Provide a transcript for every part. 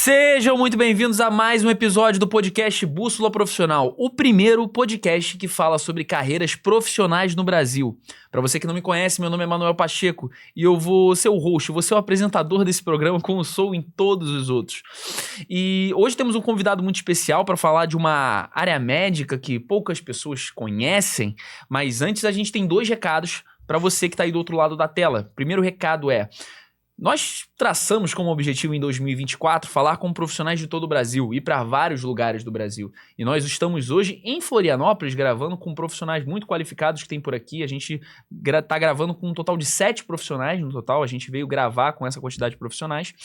Sejam muito bem-vindos a mais um episódio do podcast Bússola Profissional, o primeiro podcast que fala sobre carreiras profissionais no Brasil. Para você que não me conhece, meu nome é Manuel Pacheco e eu vou ser o host, vou ser o apresentador desse programa como sou em todos os outros. E hoje temos um convidado muito especial para falar de uma área médica que poucas pessoas conhecem, mas antes a gente tem dois recados para você que está aí do outro lado da tela. Primeiro recado é: nós traçamos como objetivo em 2024 falar com profissionais de todo o Brasil, ir para vários lugares do Brasil. E nós estamos hoje em Florianópolis gravando com profissionais muito qualificados que tem por aqui. A gente está gravando com um total de 7 profissionais no total. A gente veio gravar com essa quantidade de profissionais.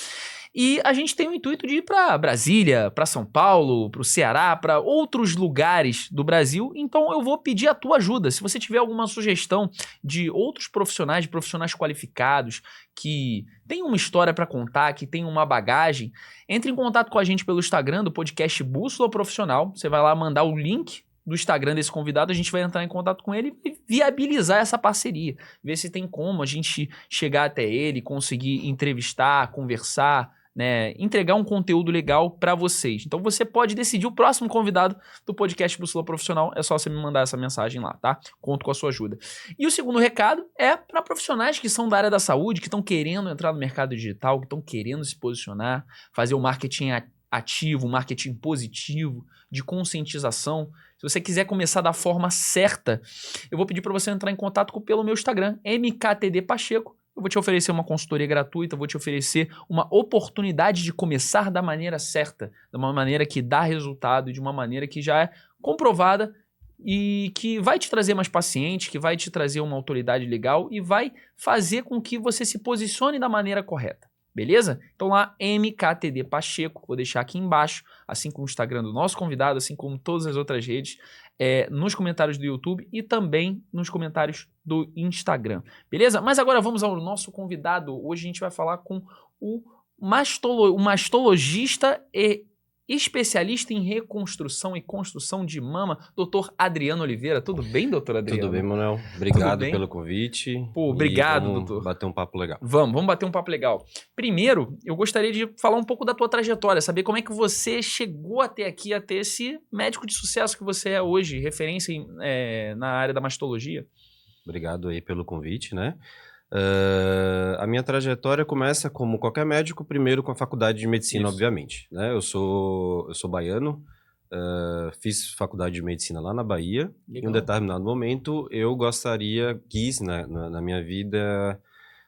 E a gente tem o intuito de ir para Brasília, para São Paulo, para o Ceará, para outros lugares do Brasil. Então eu vou pedir a tua ajuda. Se você tiver alguma sugestão de outros profissionais, de profissionais qualificados, que tem uma história para contar, que tem uma bagagem, entre em contato com a gente pelo Instagram do podcast Bússola Profissional. Você vai lá mandar o link do Instagram desse convidado, a gente vai entrar em contato com ele e viabilizar essa parceria. Ver se tem como a gente chegar até ele, conseguir entrevistar, conversar, né, entregar um conteúdo legal para vocês. Então você pode decidir o próximo convidado do podcast Bússola Profissional, é só você me mandar essa mensagem lá, tá? Conto com a sua ajuda. E o segundo recado é para profissionais que são da área da saúde, que estão querendo entrar no mercado digital, que estão querendo se posicionar, fazer o marketing ativo, marketing positivo, de conscientização. Se você quiser começar da forma certa, eu vou pedir para você entrar em contato pelo meu Instagram, MKTD Pacheco. Eu vou te oferecer uma consultoria gratuita, vou te oferecer uma oportunidade de começar da maneira certa, de uma maneira que dá resultado, de uma maneira que já é comprovada e que vai te trazer mais pacientes, que vai te trazer uma autoridade legal e vai fazer com que você se posicione da maneira correta. Beleza? Então lá, MKTD Pacheco, vou deixar aqui embaixo, assim como o Instagram do nosso convidado, assim como todas as outras redes, nos comentários do YouTube e também nos comentários do Instagram. Beleza? Mas agora vamos ao nosso convidado. Hoje a gente vai falar com o mastologista e especialista em reconstrução e construção de mama, Dr. Adriano Oliveira. Tudo bem, doutor Adriano? Tudo bem, Manuel. Obrigado pelo convite. Pô, obrigado, vamos doutor. Bater um papo legal. Vamos bater um papo legal. Primeiro, eu gostaria de falar um pouco da tua trajetória, saber como é que você chegou até aqui, a ter esse médico de sucesso que você é hoje, referência na área da mastologia. Obrigado aí pelo convite, né? A minha trajetória começa, como qualquer médico, primeiro com a faculdade de medicina, Isso. obviamente, né? Eu sou baiano, fiz faculdade de medicina lá na Bahia. Legal. Em um determinado momento, eu quis na minha vida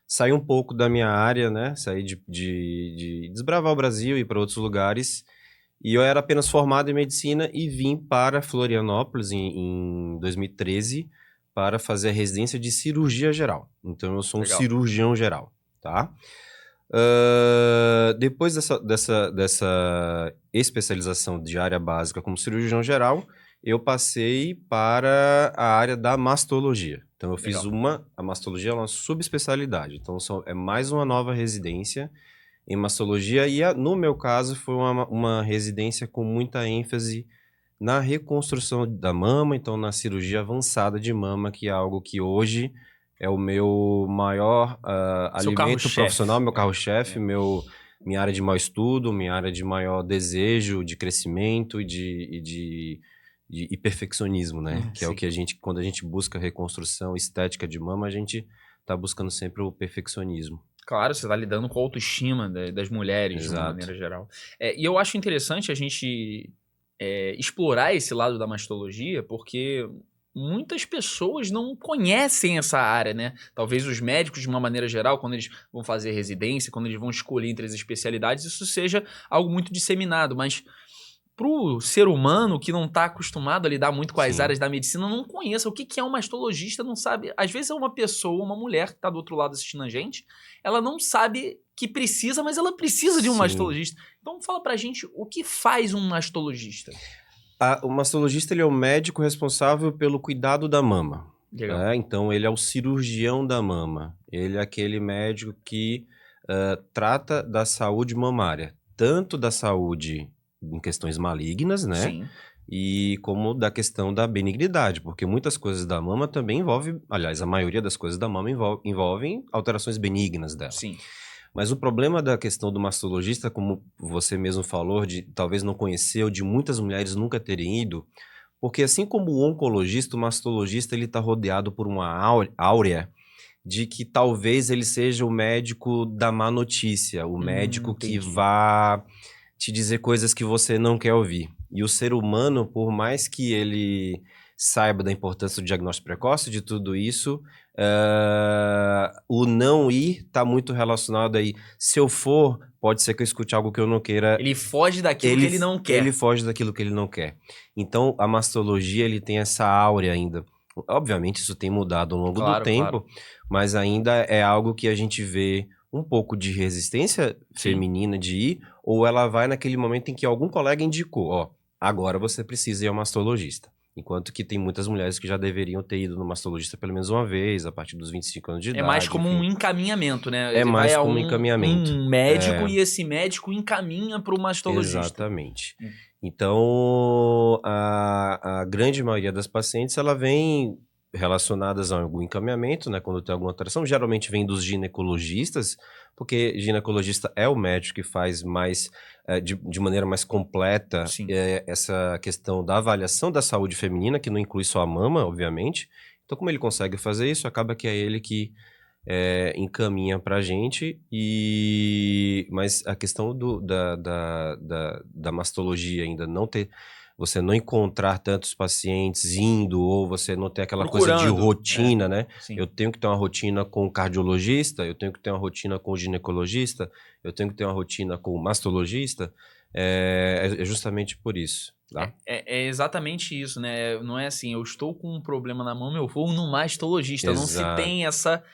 sair um pouco da minha área, né? Sair de desbravar o Brasil e ir para outros lugares. E eu era apenas formado em medicina e vim para Florianópolis em 2013 para fazer a residência de cirurgia geral. Então, eu sou um Legal. cirurgião geral, tá? Depois dessa especialização de área básica como cirurgião geral, eu passei para a área da mastologia. Então, eu fiz a mastologia é uma subespecialidade. Então, é mais uma nova residência em mastologia. E, no meu caso, foi uma residência com muita ênfase na reconstrução da mama, então na cirurgia avançada de mama, que é algo que hoje é o meu maior alimento profissional, meu carro-chefe, minha área de maior estudo, minha área de maior desejo de crescimento e perfeccionismo, né? Que é o que quando a gente busca reconstrução estética de mama, a gente está buscando sempre o perfeccionismo. Claro, você está lidando com a autoestima das mulheres, Exato. De uma maneira geral. E eu acho interessante a gente explorar esse lado da mastologia, porque muitas pessoas não conhecem essa área, né? Talvez os médicos, de uma maneira geral, quando eles vão fazer residência, quando eles vão escolher entre as especialidades, isso seja algo muito disseminado, mas para o ser humano que não está acostumado a lidar muito com as áreas da medicina, não conheça o que é um mastologista, não sabe. Às vezes é uma pessoa, uma mulher que está do outro lado assistindo a gente, ela não sabe que precisa, mas ela precisa de um mastologista. Então fala pra gente o que faz um mastologista. O mastologista, ele é o médico responsável pelo cuidado da mama. Legal. Então, ele é o cirurgião da mama. Ele é aquele médico que trata da saúde mamária, tanto da saúde em questões malignas, né? Sim. E como da questão da benignidade, porque muitas coisas da mama também envolvem, aliás, a maioria das coisas da mama envolvem alterações benignas dela. Sim. Mas o problema da questão do mastologista, como você mesmo falou, de talvez não conhecer, ou de muitas mulheres nunca terem ido, porque assim como o oncologista, o mastologista ele está rodeado por uma áurea de que talvez ele seja o médico da má notícia, o médico que Entendi. vá te dizer coisas que você não quer ouvir. E o ser humano, por mais que ele saiba da importância do diagnóstico precoce, de tudo isso, o não ir está muito relacionado aí. Se eu for, pode ser que eu escute algo que eu não queira. Ele foge daquilo que ele não quer. Ele foge daquilo que ele não quer. Então, a mastologia, ele tem essa áurea ainda. Obviamente, isso tem mudado ao longo do tempo, mas ainda é algo que a gente vê um pouco de resistência feminina de ir, ou ela vai naquele momento em que algum colega indicou, ó, agora você precisa ir ao mastologista. Enquanto que tem muitas mulheres que já deveriam ter ido no mastologista pelo menos uma vez, a partir dos 25 anos de idade. É mais como enfim. um encaminhamento, né? É mais como um encaminhamento. Um médico e esse médico encaminha para o mastologista. Exatamente. Então, a grande maioria das pacientes, ela vem relacionadas a algum encaminhamento, né? Quando tem alguma alteração, geralmente vem dos ginecologistas, porque ginecologista é o médico que faz mais, de maneira mais completa, essa questão da avaliação da saúde feminina, que não inclui só a mama, obviamente. Então, como ele consegue fazer isso, acaba que é ele que encaminha pra gente, mas a questão da mastologia ainda não ter, você não encontrar tantos pacientes indo, ou você não ter aquela coisa de rotina, né? Sim. Eu tenho que ter uma rotina com o cardiologista, eu tenho que ter uma rotina com o ginecologista, eu tenho que ter uma rotina com o mastologista, é justamente por isso. Tá? É exatamente isso, né? Não é assim, eu estou com um problema na mama, eu vou no mastologista. Exato. Não se tem essa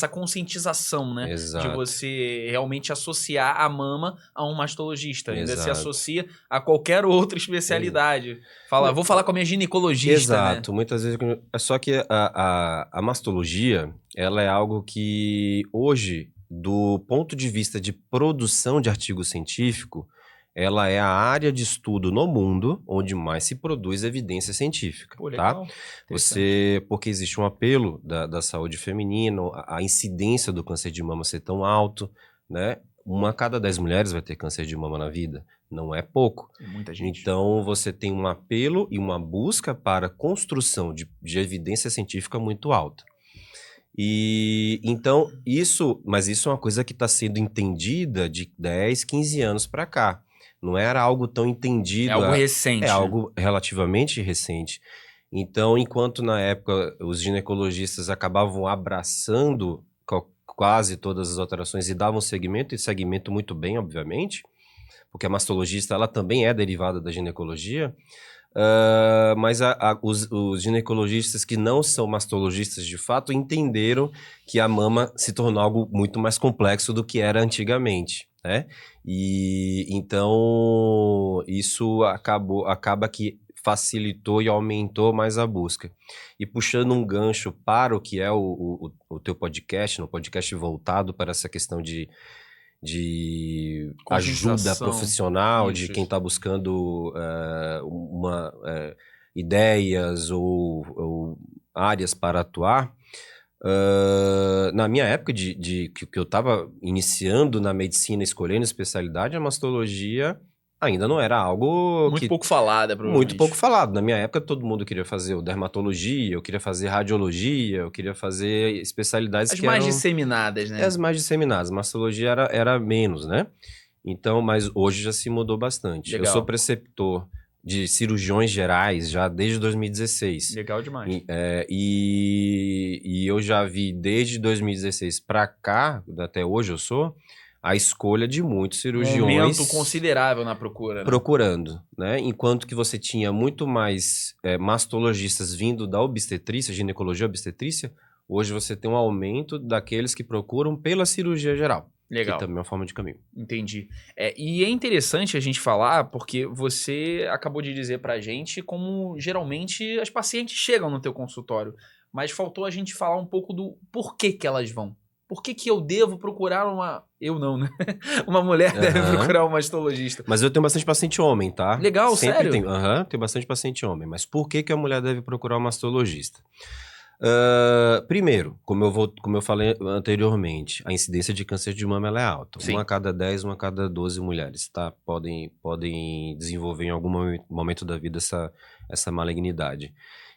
conscientização, né? Exato. De você realmente associar a mama a um mastologista. Exato. Ainda se associa a qualquer outra especialidade. Fala, vou falar com a minha ginecologista. Exato. Né? Muitas vezes. Só que a mastologia, ela é algo que hoje, do ponto de vista de produção de artigo científico, ela é a área de estudo no mundo onde mais se produz evidência científica. Pô, legal. Tá? Porque existe um apelo da saúde feminina, a incidência do câncer de mama ser tão alto, né? 1 a cada 10 mulheres vai ter câncer de mama na vida. Não é pouco. Tem muita gente. Então, você tem um apelo e uma busca para construção de evidência científica muito alta. Então, mas isso é uma coisa que está sendo entendida de 10, 15 anos para cá. Não era algo tão entendido. É algo recente. É algo relativamente recente. Então, enquanto na época os ginecologistas acabavam abraçando quase todas as alterações e davam segmento, e segmento muito bem, obviamente, porque a mastologista ela também é derivada da ginecologia, mas os ginecologistas que não são mastologistas de fato entenderam que a mama se tornou algo muito mais complexo do que era antigamente. Né? E então isso acaba que facilitou e aumentou mais a busca. E puxando um gancho para o que é o teu podcast, no podcast voltado para essa questão de ajuda profissional, de quem está buscando ideias ou áreas para atuar. Na minha época que eu estava iniciando na medicina, escolhendo especialidade, a mastologia ainda não era algo muito pouco falada, muito pouco falado. Na minha época, todo mundo queria fazer dermatologia, eu queria fazer radiologia, eu queria fazer especialidades as mais disseminadas, né? As mais disseminadas. Mastologia era menos, né? Então, mas hoje já se mudou bastante. Legal. Eu sou preceptor de cirurgiões gerais já desde 2016. Legal demais. E eu já vi desde 2016 para cá, até hoje eu sou, a escolha de muitos cirurgiões... Um aumento considerável na procura, né? Procurando, né? Enquanto que você tinha muito mais mastologistas vindo da obstetrícia, ginecologia obstetrícia, hoje você tem um aumento daqueles que procuram pela cirurgia geral. Legal. Que também é uma forma de caminho. Entendi. E é interessante a gente falar, porque você acabou de dizer pra gente como geralmente as pacientes chegam no teu consultório, mas faltou a gente falar um pouco do porquê que elas vão. Por que eu devo procurar uma... Eu não, né? Uma mulher deve procurar um mastologista. Mas eu tenho bastante paciente homem, tá? Legal, Sempre sério? Tenho bastante paciente homem. Mas por que a mulher deve procurar um mastologista? Primeiro, como eu falei anteriormente, a incidência de câncer de mama ela é alta. Sim. 1 a cada 10, 1 a cada 12 mulheres, tá? Podem desenvolver em algum momento da vida essa malignidade.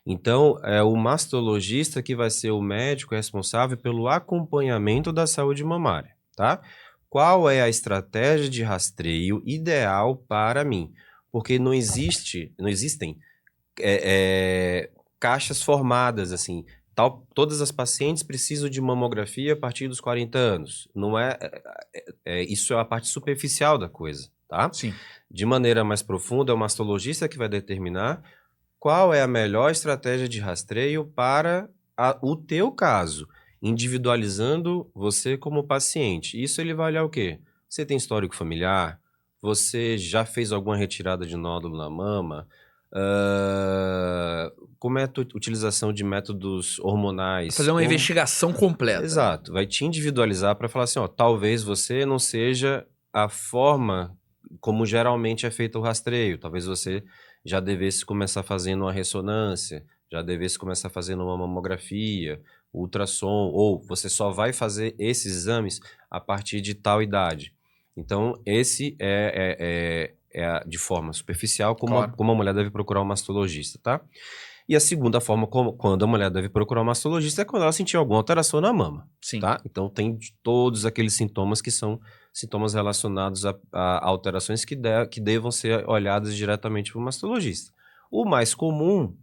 Então, é o mastologista que vai ser o médico responsável pelo acompanhamento da saúde mamária, tá? Qual é a estratégia de rastreio ideal para mim? Porque não existem caixas formadas, assim. Todas as pacientes precisam de mamografia a partir dos 40 anos. Não isso é a parte superficial da coisa, tá? Sim. De maneira mais profunda, é o mastologista que vai determinar qual é a melhor estratégia de rastreio para o teu caso, individualizando você como paciente. Isso ele vai olhar o quê? Você tem histórico familiar? Você já fez alguma retirada de nódulo na mama? Como é a tua utilização de métodos hormonais? Fazer uma investigação completa. Exato, vai te individualizar para falar assim, ó, talvez você não seja a forma como geralmente é feito o rastreio, talvez você já devesse começar fazendo uma ressonância, já devesse começar fazendo uma mamografia, ultrassom, ou você só vai fazer esses exames a partir de tal idade. Então, esse de forma superficial como a mulher deve procurar um mastologista, tá? E a segunda forma, quando a mulher deve procurar um mastologista, é quando ela sentir alguma alteração na mama. Sim. Tá? Então, tem todos aqueles sintomas que são sintomas relacionados a alterações que devam ser olhadas diretamente para o mastologista. O mais comum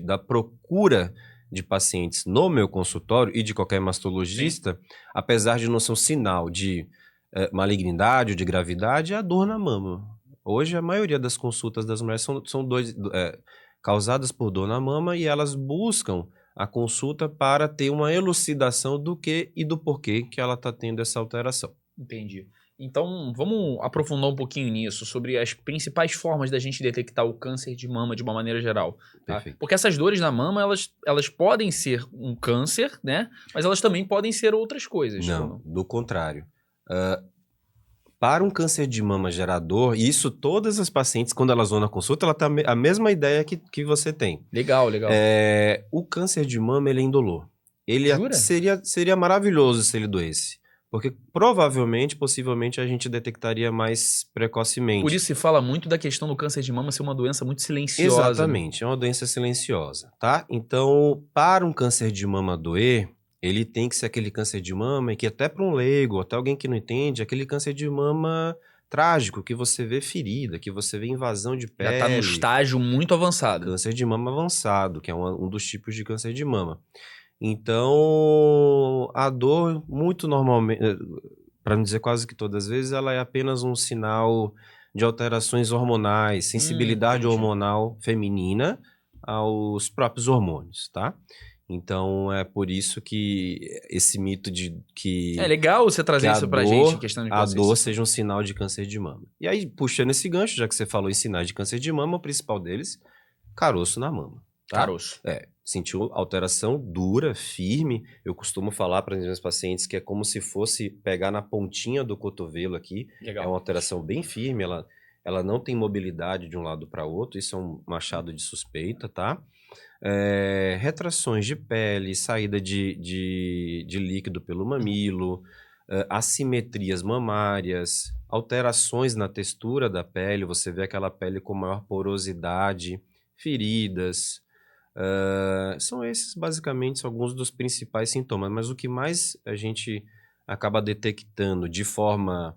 da procura de pacientes no meu consultório e de qualquer mastologista, apesar de não ser um sinal de malignidade ou de gravidade, é a dor na mama. Hoje, a maioria das consultas das mulheres são causadas por dor na mama e elas buscam a consulta para ter uma elucidação do que e do porquê que ela está tendo essa alteração. Entendi. Então, vamos aprofundar um pouquinho nisso, sobre as principais formas da gente detectar o câncer de mama de uma maneira geral. Tá? Perfeito. Porque essas dores na mama, elas podem ser um câncer, né? Mas elas também podem ser outras coisas. Não, do contrário. Para um câncer de mama gerador, e isso todas as pacientes, quando elas vão na consulta, ela tem a mesma ideia que você tem. Legal, legal. O câncer de mama, ele é indolor. Ele Jura? seria maravilhoso se ele doesse. Porque provavelmente, possivelmente, a gente detectaria mais precocemente. Por isso se fala muito da questão do câncer de mama ser uma doença muito silenciosa. Exatamente, é uma doença silenciosa, tá? Então, para um câncer de mama doer, ele tem que ser aquele câncer de mama que até para um leigo, até alguém que não entende, aquele câncer de mama trágico, que você vê ferida, que você vê invasão de pele. Já tá num estágio muito avançado. Câncer de mama avançado, que é um dos tipos de câncer de mama. Então, a dor, muito normalmente, para não dizer quase que todas as vezes, ela é apenas um sinal de alterações hormonais, sensibilidade hormonal feminina aos próprios hormônios, tá? Então, é por isso que esse mito de que... É legal você trazer isso pra gente, questão de a dor seja um sinal de câncer de mama. E aí, puxando esse gancho, já que você falou em sinais de câncer de mama, o principal deles, caroço na mama. Tá? Caroço. Sentiu alteração dura, firme. Eu costumo falar para os meus pacientes que é como se fosse pegar na pontinha do cotovelo aqui. Legal. É uma alteração bem firme, ela não tem mobilidade de um lado para outro, isso é um achado de suspeita, tá? Retrações de pele, saída de líquido pelo mamilo, assimetrias mamárias, alterações na textura da pele, você vê aquela pele com maior porosidade, feridas. São esses basicamente alguns dos principais sintomas, mas o que mais a gente acaba detectando de forma,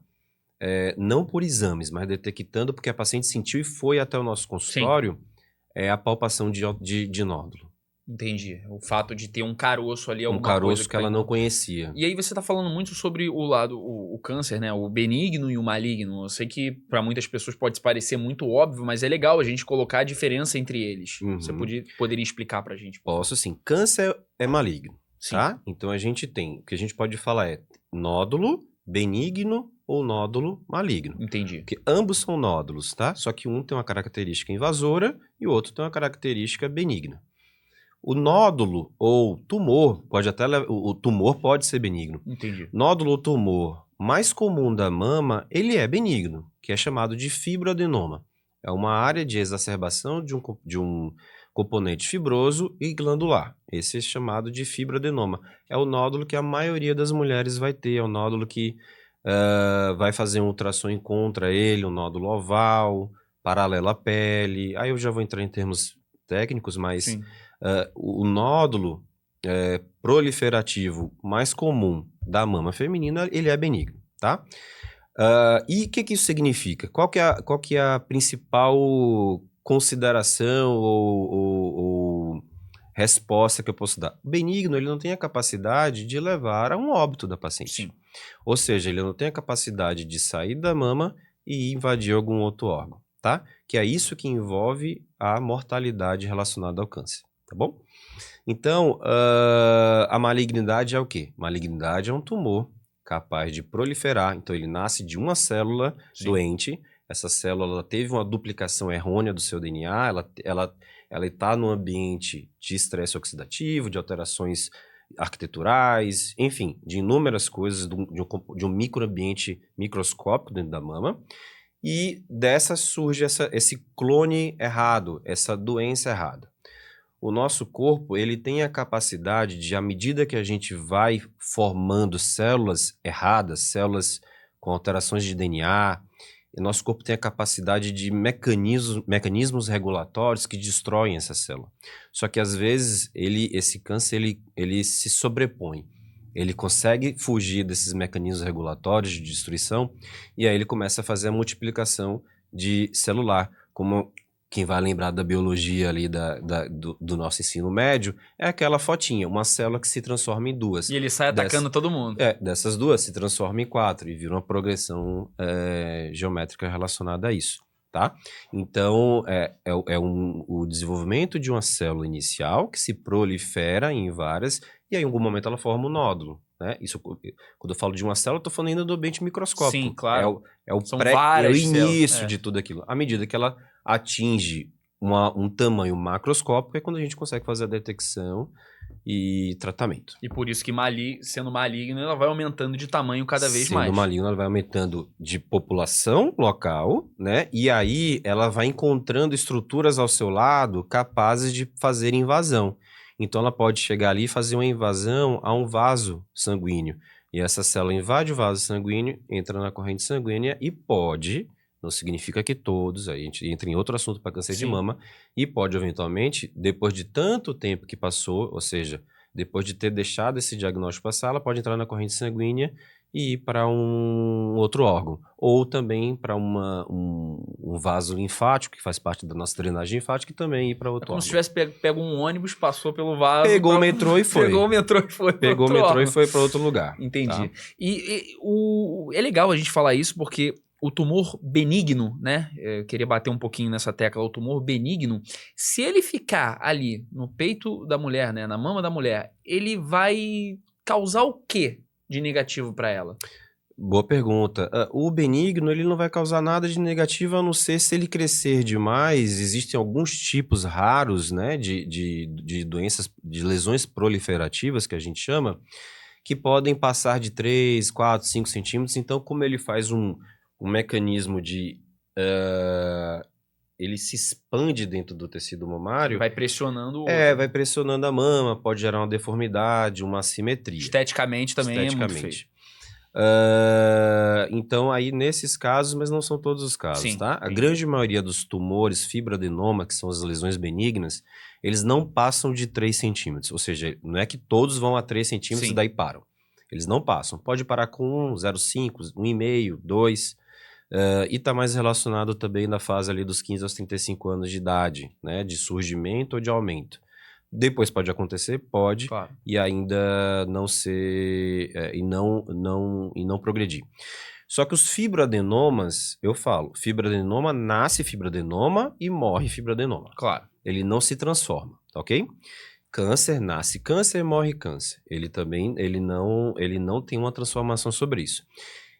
não por exames, mas detectando porque a paciente sentiu e foi até o nosso consultório. Sim. É a palpação de nódulo. Entendi. O fato de ter um caroço ali, alguma coisa... Um caroço coisa que ela não conhecia. E aí você tá falando muito sobre o lado, o câncer, né? O benigno e o maligno. Eu sei que para muitas pessoas pode parecer muito óbvio, mas é legal a gente colocar a diferença entre eles. Uhum. Você poderia explicar pra gente? Posso sim. Câncer é maligno, tá? Então a gente tem... O que a gente pode falar é nódulo benigno ou nódulo maligno. Entendi. Porque ambos são nódulos, tá? Só que um tem uma característica invasora e o outro tem uma característica benigna. O nódulo ou tumor, o tumor pode ser benigno. Entendi. Nódulo ou tumor mais comum da mama, ele é benigno, que é chamado de fibroadenoma. É uma área de exacerbação de um componente fibroso e glandular. Esse é chamado de fibroadenoma. É o nódulo que a maioria das mulheres vai ter, é o nódulo que vai fazer um ultrassom e encontra ele, um nódulo oval, paralelo à pele. Aí eu já vou entrar em termos técnicos, mas o nódulo proliferativo mais comum da mama feminina, ele é benigno, tá? E o que isso significa? Qual que é a principal consideração ou resposta que eu posso dar? O benigno, ele não tem a capacidade de levar a um óbito da paciente. Sim. Ou seja, ele não tem a capacidade de sair da mama e invadir algum outro órgão, tá? Que é isso que envolve a mortalidade relacionada ao câncer, tá bom? Então, a malignidade é o quê? Malignidade é um tumor capaz de proliferar. Então, ele nasce de uma célula doente. Essa célula teve uma duplicação errônea do seu DNA. Ela está no ambiente de estresse oxidativo, de alterações arquiteturais, enfim, de inúmeras coisas, de um microambiente microscópico dentro da mama. E dessa surge esse clone errado, essa doença errada. O nosso corpo, ele tem a capacidade de, à medida que a gente vai formando células erradas, células com alterações de DNA, o nosso corpo tem a capacidade de mecanismos regulatórios que destroem essa célula. Só que, às vezes, esse câncer, ele se sobrepõe. Ele consegue fugir desses mecanismos regulatórios de destruição e aí ele começa a fazer a multiplicação celular, como... Quem vai lembrar da biologia ali do nosso ensino médio é aquela fotinha, uma célula que se transforma em duas. E ele sai atacando todo mundo. Dessas duas se transforma em 4 e vira uma progressão geométrica relacionada a isso, tá? Então, o desenvolvimento de uma célula inicial que se prolifera em várias e aí, em algum momento ela forma um nódulo. Né? Isso, quando eu falo de uma célula, eu estou falando ainda do ambiente microscópico. Sim, claro. É o início de tudo aquilo. À medida que ela atinge um tamanho macroscópico, é quando a gente consegue fazer a detecção e tratamento. E por isso que sendo maligno, ela vai aumentando de tamanho cada vez mais. Sendo maligno, ela vai aumentando de população local, né? E aí ela vai encontrando estruturas ao seu lado capazes de fazer invasão. Então, ela pode chegar ali e fazer uma invasão a um vaso sanguíneo. E essa célula invade o vaso sanguíneo, entra na corrente sanguínea e pode, não significa que todos, aí a gente entra em outro assunto para câncer de mama, e pode, eventualmente, depois de tanto tempo que passou, ou seja, depois de ter deixado esse diagnóstico passar, ela pode entrar na corrente sanguínea e ir para um outro órgão. Ou também para um vaso linfático, que faz parte da nossa drenagem linfática, e também ir para outro órgão. Como se tivesse pego um ônibus, passou pelo vaso... Pegou o metrô e foi. Pegou o metrô e foi para outro órgão. E foi para outro lugar. Entendi. Tá? É legal a gente falar isso, porque o tumor benigno, né? Eu queria bater um pouquinho nessa tecla. O tumor benigno, se ele ficar ali no peito da mulher, né, na mama da mulher, ele vai causar o quê de negativo para ela? Boa pergunta. O benigno, ele não vai causar nada de negativo, a não ser se ele crescer demais. Existem alguns tipos raros, né, de doenças, de lesões proliferativas, que a gente chama, que podem passar de 3, 4, 5 centímetros. Então, como ele faz um mecanismo de... ele se expande dentro do tecido mamário. Vai pressionando o outro. Vai pressionando a mama, pode gerar uma deformidade, uma assimetria. Esteticamente também é muito feio. Então, aí nesses casos, mas não são todos os casos, Sim, tá? A grande maioria dos tumores fibroadenoma, que são as lesões benignas, eles não passam de 3 centímetros. Ou seja, não é que todos vão a 3 centímetros e daí param. Eles não passam. Pode parar com 1, 0,5, 1,5, 2... e está mais relacionado também na fase ali dos 15 aos 35 anos de idade, né? De surgimento ou de aumento. Depois pode acontecer, pode, claro. E ainda não ser e não progredir. Só que os fibroadenomas, eu falo, fibroadenoma nasce fibroadenoma e morre fibroadenoma. Claro. Ele não se transforma, tá ok? Câncer nasce câncer e morre câncer. Ele não tem uma transformação sobre isso.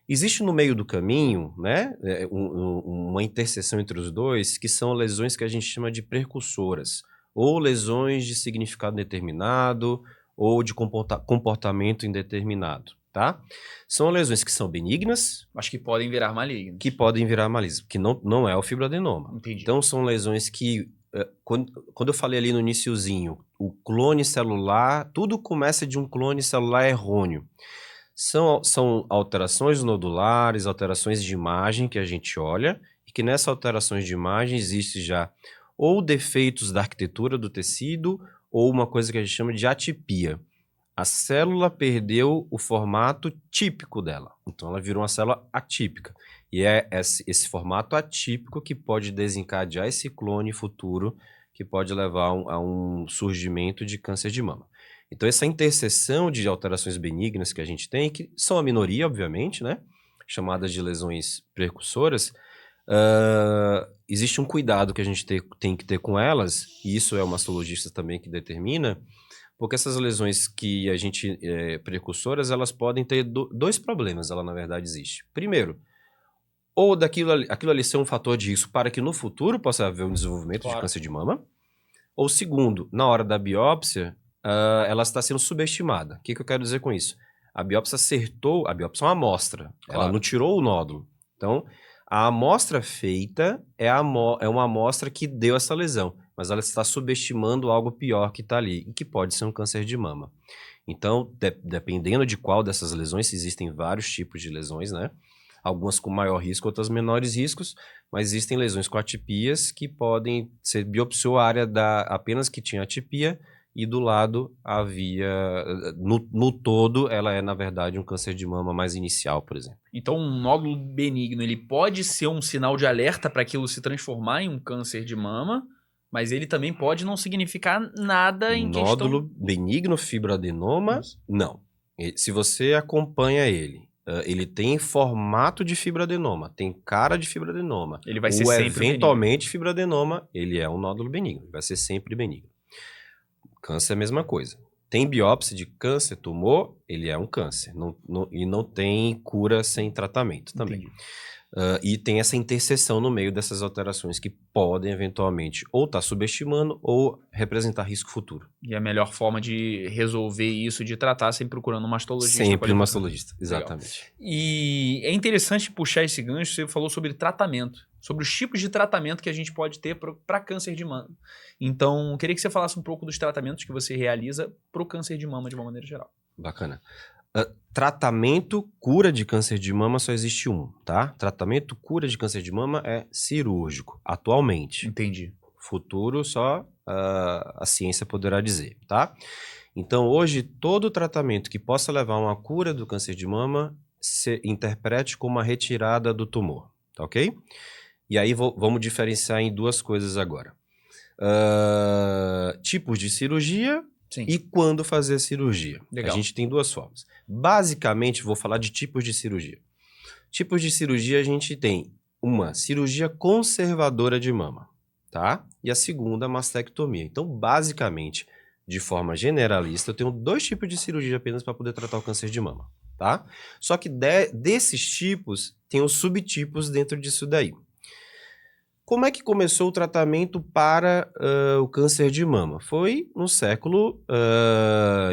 Existe no meio do caminho, né, uma interseção entre os dois, que são lesões que a gente chama de precursoras, ou lesões de significado determinado, ou de comportamento indeterminado, tá? São lesões que são benignas. Mas que podem virar malignas. Que podem virar malignas, que não é o fibroadenoma. Entendi. Então, são lesões que quando eu falei ali no iniciozinho, o clone celular, tudo começa de um clone celular errôneo. São alterações nodulares, alterações de imagem que a gente olha, e que nessas alterações de imagem existe já ou defeitos da arquitetura do tecido, ou uma coisa que a gente chama de atipia. A célula perdeu o formato típico dela, então ela virou uma célula atípica. E é esse formato atípico que pode desencadear esse clone futuro, que pode levar a um surgimento de câncer de mama. Então, essa interseção de alterações benignas que a gente tem, que são a minoria, obviamente, né? Chamadas de lesões precursoras, existe um cuidado que a gente tem que ter com elas, e isso é o mastologista também que determina, porque essas lesões que a gente precursoras, elas podem ter dois problemas, ela na verdade existe. Primeiro, ou aquilo ali ser um fator de risco para que no futuro possa haver um desenvolvimento de câncer de mama, ou segundo, na hora da biópsia, ela está sendo subestimada. O que eu quero dizer com isso? A biópsia acertou, a biópsia é uma amostra, ela não tirou o nódulo. Então, a amostra feita é uma amostra que deu essa lesão, mas ela está subestimando algo pior que está ali, e que pode ser um câncer de mama. Então, dependendo de qual dessas lesões, existem vários tipos de lesões, né? Algumas com maior risco, outras menores riscos, mas existem lesões com atipias que podem ser biopsiou a área apenas que tinha atipia, e do lado havia, no todo, ela é, na verdade, um câncer de mama mais inicial, por exemplo. Então, um nódulo benigno, ele pode ser um sinal de alerta para aquilo se transformar em um câncer de mama, mas ele também pode não significar nada em Nódulo questão... benigno fibroadenoma, não. Se você acompanha ele tem formato de fibroadenoma, tem cara de fibroadenoma. Ele vai ser sempre eventualmente fibroadenoma, ele é um nódulo benigno, vai ser sempre benigno. Câncer é a mesma coisa. Tem biópsia de câncer, tumor, ele é um câncer. E não tem cura sem tratamento também. E tem essa interseção no meio dessas alterações que podem eventualmente ou estar subestimando ou representar risco futuro. E a melhor forma de resolver isso, de tratar, sempre procurando um mastologista. Sempre um mastologista, exatamente. Legal. E é interessante puxar esse gancho, você falou sobre tratamento, sobre os tipos de tratamento que a gente pode ter para câncer de mama. Então, eu queria que você falasse um pouco dos tratamentos que você realiza para o câncer de mama de uma maneira geral. Bacana. Tratamento, cura de câncer de mama só existe um, tá? Tratamento, cura de câncer de mama é cirúrgico, atualmente. Entendi. Futuro só a ciência poderá dizer, tá? Então, hoje, todo tratamento que possa levar a uma cura do câncer de mama se interprete como uma retirada do tumor, tá ok? E aí, vamos diferenciar em duas coisas agora. Tipos de cirurgia... Sim. E quando fazer a cirurgia. Legal. A gente tem duas formas. Basicamente, vou falar de tipos de cirurgia. Tipos de cirurgia, a gente tem uma cirurgia conservadora de mama, tá? E a segunda, mastectomia. Então, basicamente, de forma generalista, eu tenho dois tipos de cirurgia apenas para poder tratar o câncer de mama, tá? Só que desses tipos, tem os subtipos dentro disso daí. Como é que começou o tratamento para o câncer de mama? Foi no século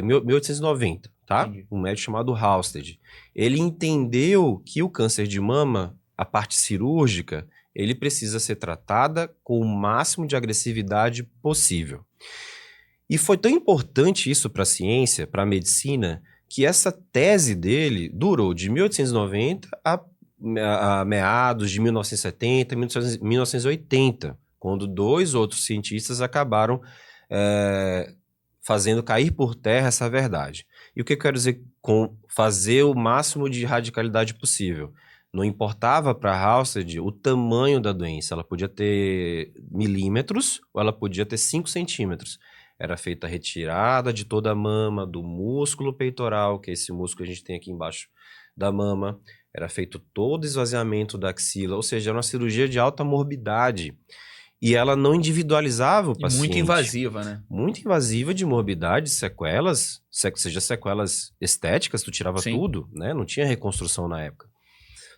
1890, tá? Entendi. Um médico chamado Halsted. Ele entendeu que o câncer de mama, a parte cirúrgica, ele precisa ser tratada com o máximo de agressividade possível. E foi tão importante isso para a ciência, para a medicina, que essa tese dele durou de 1890 a meados de 1970, 1980, quando dois outros cientistas acabaram fazendo cair por terra essa verdade. E o que eu quero dizer com fazer o máximo de radicalidade possível? Não importava para Halsted o tamanho da doença, ela podia ter milímetros ou ela podia ter 5 centímetros. Era feita a retirada de toda a mama, do músculo peitoral, que é esse músculo que a gente tem aqui embaixo da mama. Era feito todo o esvaziamento da axila, ou seja, era uma cirurgia de alta morbidade. E ela não individualizava o paciente. Muito invasiva, né? Muito invasiva, de morbidade, sequelas, seja sequelas estéticas, tu tirava tudo, né? Não tinha reconstrução na época.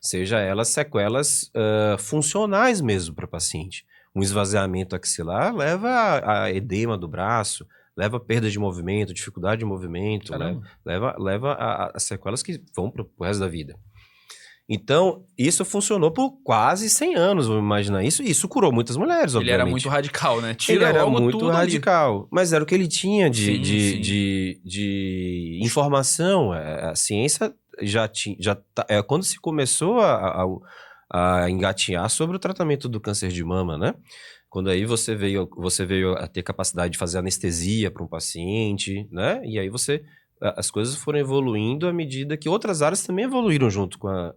Seja elas sequelas funcionais mesmo para o paciente. Um esvaziamento axilar leva a edema do braço, leva a perda de movimento, dificuldade de movimento, leva a sequelas que vão para o resto da vida. Então, isso funcionou por quase 100 anos, vamos imaginar isso. E isso curou muitas mulheres, obviamente. Ele era muito radical, né? Ele Tira era logo muito tudo radical, mas era o que ele tinha Sim, sim. de informação. A ciência já tinha. Quando se começou a engatinhar sobre o tratamento do câncer de mama, né? Quando aí você veio a ter capacidade de fazer anestesia para um paciente, né? E aí as coisas foram evoluindo à medida que outras áreas também evoluíram junto com a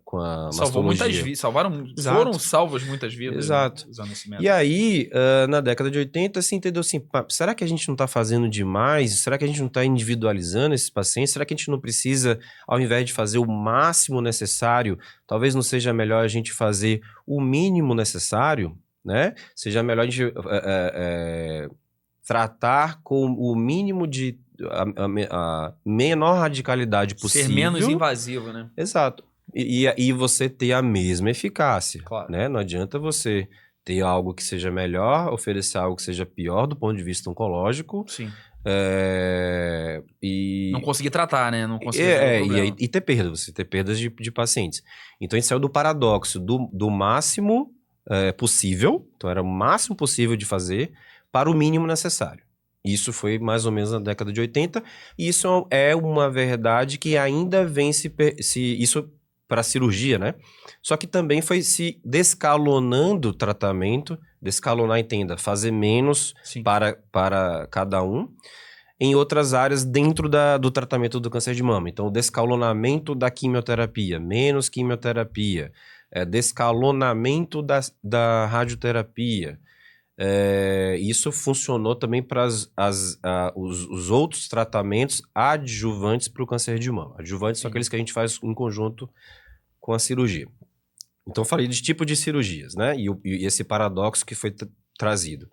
Salvou muitas mastologia. vidas, Exato. foram salvas muitas vidas, Exato. né, usando esse E método. aí, na década de 80, se entendeu assim, será que a gente não está fazendo demais? Será que a gente não está individualizando esses pacientes? Será que a gente não precisa, ao invés de fazer o máximo necessário, talvez não seja melhor a gente fazer o mínimo necessário, né? Seja melhor a gente tratar com o mínimo de... a menor radicalidade possível. Ser menos invasivo, né? Exato. E você ter a mesma eficácia, Claro. né? Não adianta você ter algo que seja melhor, oferecer algo que seja pior do ponto de vista oncológico. Sim. E não conseguir tratar, né? Não conseguir resolver o problema. e ter perdas, você ter perdas de pacientes. Então a gente saiu do paradoxo do máximo possível, então era o máximo possível de fazer, para o mínimo necessário. Isso foi mais ou menos na década de 80, e isso é uma verdade que ainda vem isso para a cirurgia, né? Só que também foi se descalonando o tratamento, descalonar, entenda, fazer menos para cada um, em outras áreas dentro do tratamento do câncer de mama. Então, o descalonamento da quimioterapia, menos quimioterapia, descalonamento da radioterapia. Isso funcionou também para os outros tratamentos adjuvantes para o câncer de mama. Adjuvantes são aqueles que a gente faz em conjunto com a cirurgia. Então, eu falei de tipo de cirurgias, né? E esse paradoxo que foi trazido.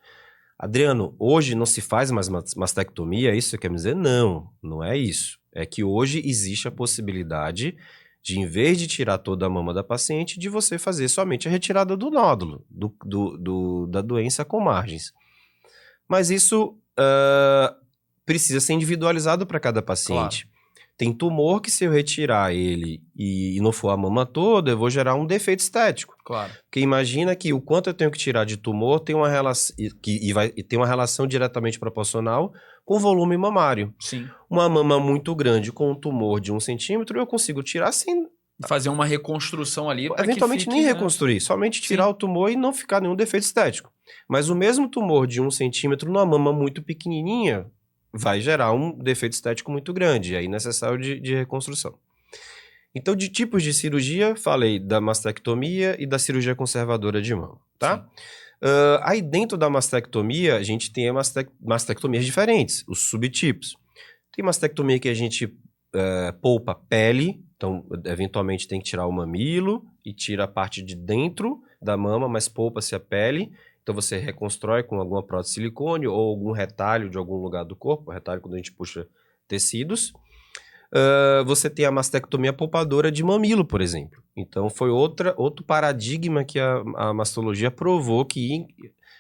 Adriano, hoje não se faz mais mastectomia, é isso que você quer me dizer? Não, não é isso. É que hoje existe a possibilidade de, em vez de tirar toda a mama da paciente, de você fazer somente a retirada do nódulo, da doença com margens. Mas isso precisa ser individualizado para cada paciente. Claro. Tem tumor que, se eu retirar ele e não for a mama toda, eu vou gerar um defeito estético. Claro. Porque imagina que o quanto eu tenho que tirar de tumor tem uma relação, e tem uma relação diretamente proporcional com o volume mamário. Sim. Uma mama muito grande com um tumor de 1 centímetro, eu consigo tirar sem... fazer uma reconstrução ali. Eventualmente nem reconstruir, somente tirar o tumor e não ficar nenhum defeito estético. Mas o mesmo tumor de 1 centímetro numa mama muito pequenininha vai gerar um defeito estético muito grande, e aí necessário de reconstrução. Então, de tipos de cirurgia, falei da mastectomia e da cirurgia conservadora de mama, tá? Aí dentro da mastectomia, a gente tem mastectomias diferentes, os subtipos. Tem mastectomia que a gente poupa pele, então eventualmente tem que tirar o mamilo e tira a parte de dentro da mama, mas poupa-se a pele. Então você reconstrói com alguma prótese de silicone ou algum retalho de algum lugar do corpo, retalho quando a gente puxa tecidos. Você tem a mastectomia poupadora de mamilo, por exemplo. Então foi outro paradigma que a mastologia provou que,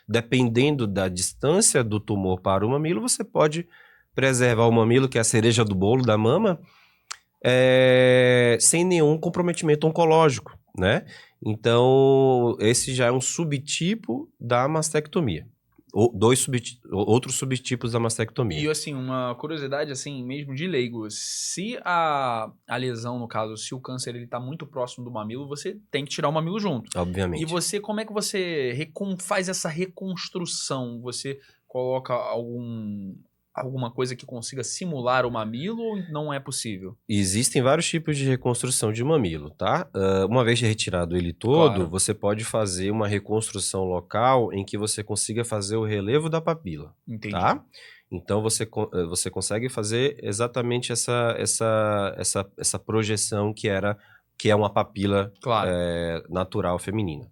dependendo da distância do tumor para o mamilo, você pode preservar o mamilo, que é a cereja do bolo da mama, sem nenhum comprometimento oncológico, né? Então, esse já é um subtipo da mastectomia. Outros subtipos da mastectomia. E, assim, uma curiosidade, assim, mesmo de leigo, se a lesão, no caso, se o câncer ele tá muito próximo do mamilo, você tem que tirar o mamilo junto. Obviamente. E você, como é que você faz essa reconstrução? Você coloca alguma coisa que consiga simular o mamilo ou não é possível? Existem vários tipos de reconstrução de mamilo, tá? Uma vez retirado ele todo, claro, você pode fazer uma reconstrução local em que você consiga fazer o relevo da papila. Entendi. Tá? Então você consegue fazer exatamente essa projeção que é uma papila, claro, natural feminina.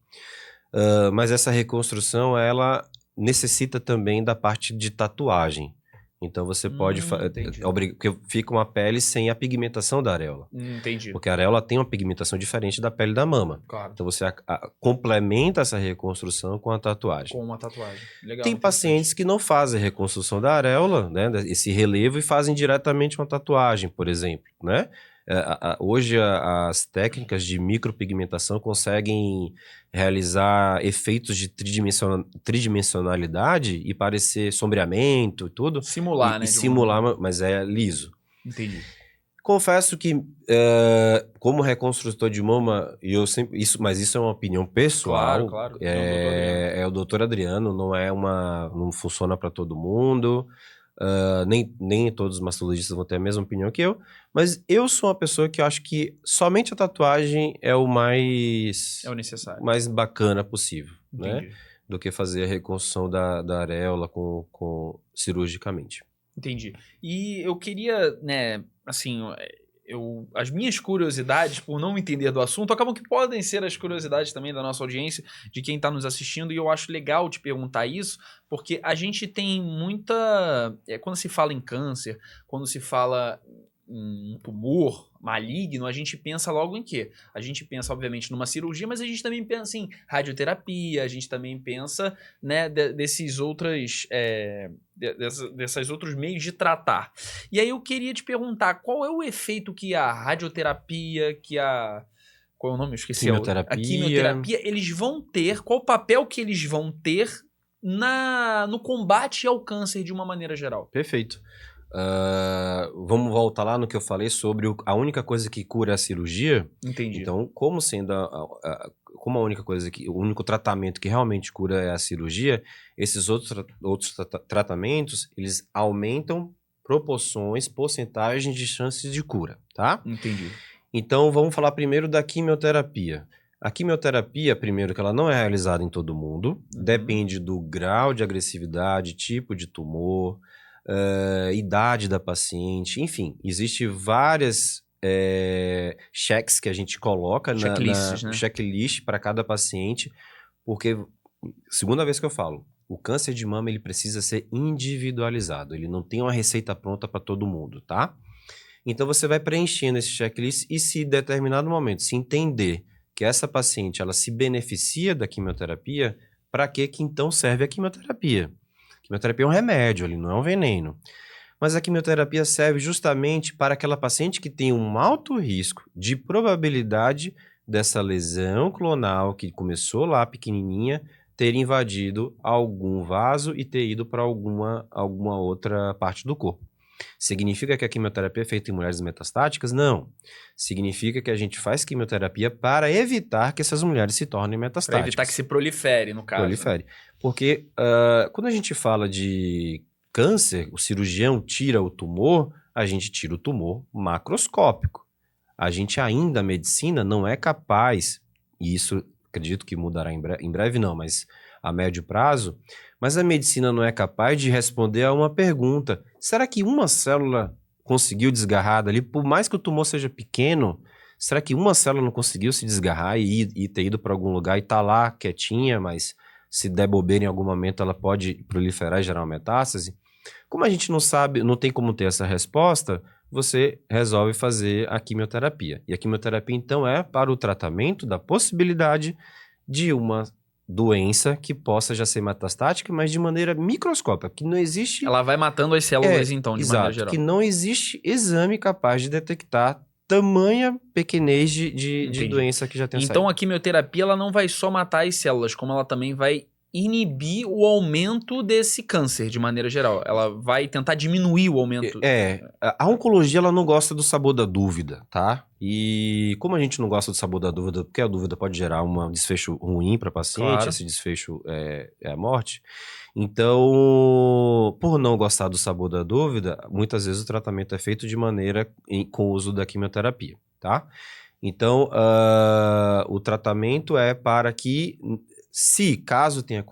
Mas essa reconstrução, ela necessita também da parte de tatuagem. Então você pode porque fica uma pele sem a pigmentação da areola. Entendi. Porque a areola tem uma pigmentação diferente da pele da mama. Claro. Então você complementa essa reconstrução com a tatuagem. Com uma tatuagem. Legal. Tem pacientes que não fazem reconstrução da areola, né, esse relevo, e fazem diretamente uma tatuagem, por exemplo, né? Hoje as técnicas de micropigmentação conseguem realizar efeitos de tridimensionalidade e parecer sombreamento e tudo. Simular, né? E simular, mas é liso. Entendi. Confesso que, como reconstrutor de mama, mas isso é uma opinião pessoal. Claro. É o doutor Adriano, não funciona para todo mundo. Nem todos os mastologistas vão ter a mesma opinião que eu, mas eu sou uma pessoa que eu acho que somente a tatuagem é o necessário. mais bacana possível, Entendi. né? Do que fazer a reconstrução da areola cirurgicamente. Entendi. E eu queria, né, assim, as minhas curiosidades, por não entender do assunto, acabam que podem ser as curiosidades também da nossa audiência, de quem está nos assistindo, e eu acho legal te perguntar isso, porque a gente tem muita... quando se fala em câncer, quando se fala em tumor maligno, a gente pensa logo em quê? A gente pensa, obviamente, numa cirurgia, mas a gente também pensa em radioterapia, a gente também pensa, né, desses outros meios de tratar. E aí eu queria te perguntar, qual é o efeito que a radioterapia, qual é o nome? Eu esqueci. A quimioterapia, eles vão ter, qual o papel que eles vão ter no combate ao câncer de uma maneira geral? Perfeito. Vamos voltar lá no que eu falei sobre a única coisa que cura é a cirurgia. Entendi. Então, como sendo como a única coisa o único tratamento que realmente cura é a cirurgia, esses outros tratamentos, eles aumentam proporções, porcentagens de chances de cura, tá? Entendi. Então, vamos falar primeiro da quimioterapia. A quimioterapia, primeiro, que ela não é realizada em todo mundo, depende do grau de agressividade, tipo de tumor, idade da paciente, enfim, existe várias checks que a gente coloca na checklist para cada paciente, porque, segunda vez que eu falo, o câncer de mama ele precisa ser individualizado, ele não tem uma receita pronta para todo mundo, tá? Então você vai preenchendo esse checklist e se em determinado momento se entender que essa paciente ela se beneficia da quimioterapia, para que então serve a quimioterapia? A quimioterapia é um remédio, ele não é um veneno. Mas a quimioterapia serve justamente para aquela paciente que tem um alto risco de probabilidade dessa lesão clonal que começou lá pequenininha ter invadido algum vaso e ter ido para alguma outra parte do corpo. Significa que a quimioterapia é feita em mulheres metastáticas? Não. Significa que a gente faz quimioterapia para evitar que essas mulheres se tornem metastáticas. Para evitar que se prolifere, no caso. Prolifere. Porque quando a gente fala de câncer, o cirurgião tira o tumor, a gente tira o tumor macroscópico. A medicina não é capaz, e isso acredito que mudará em breve não, mas a médio prazo, mas a medicina não é capaz de responder a uma pergunta. Será que uma célula conseguiu desgarrar dali? Por mais que o tumor seja pequeno, será que uma célula não conseguiu se desgarrar e ter ido para algum lugar e tá lá quietinha, mas se der bobeira em algum momento ela pode proliferar e gerar uma metástase? Como a gente não sabe, não tem como ter essa resposta, você resolve fazer a quimioterapia. E a quimioterapia, então, é para o tratamento da possibilidade de uma doença que possa já ser metastática, mas de maneira microscópica, que não existe... Ela vai matando as células, então, de maneira geral. Que não existe exame capaz de detectar tamanha pequenez de doença que já tem saído. Então, a quimioterapia ela não vai só matar as células, como ela também vai inibir o aumento desse câncer, de maneira geral. Ela vai tentar diminuir o aumento. A oncologia, ela não gosta do sabor da dúvida, tá? E como a gente não gosta do sabor da dúvida, porque a dúvida pode gerar um desfecho ruim para paciente, claro. Esse desfecho é a morte. Então, por não gostar do sabor da dúvida, muitas vezes o tratamento é feito de maneira com o uso da quimioterapia, tá? Então, o tratamento é para que, se caso tenha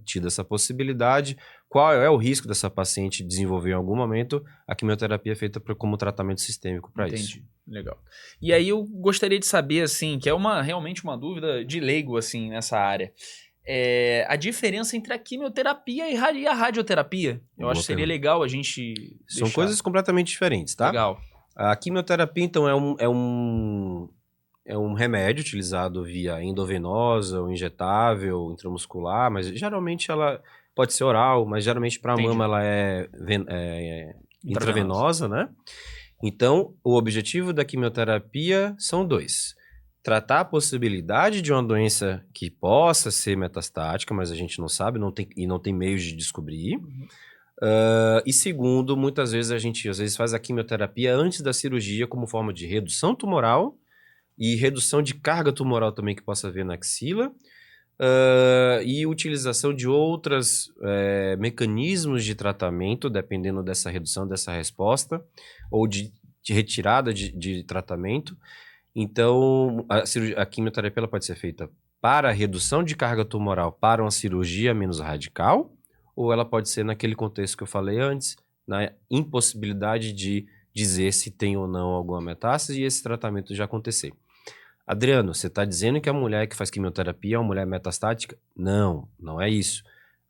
tido essa possibilidade, qual é o risco dessa paciente desenvolver em algum momento, a quimioterapia é feita como tratamento sistêmico para isso. Entendi, legal. E aí eu gostaria de saber, assim, que é realmente uma dúvida de leigo, assim, nessa área. A diferença entre a quimioterapia e a radioterapia. Eu acho que seria legal a gente São coisas completamente diferentes, tá? Legal. A quimioterapia, então, é um remédio utilizado via endovenosa ou injetável, intramuscular, mas geralmente ela pode ser oral, mas geralmente para a mama ela é intravenosa, né? Então, o objetivo da quimioterapia são dois. Tratar a possibilidade de uma doença que possa ser metastática, mas a gente não sabe não tem meios de descobrir. E segundo, muitas vezes a gente faz a quimioterapia antes da cirurgia como forma de redução tumoral e redução de carga tumoral também que possa haver na axila. E utilização de outros mecanismos de tratamento, dependendo dessa redução, dessa resposta, ou de retirada de tratamento. Então, a quimioterapia ela pode ser feita para a redução de carga tumoral para uma cirurgia menos radical, ou ela pode ser naquele contexto que eu falei antes, na impossibilidade de dizer se tem ou não alguma metástase e esse tratamento já acontecer. Adriano, você está dizendo que a mulher que faz quimioterapia é uma mulher metastática? Não, não é isso.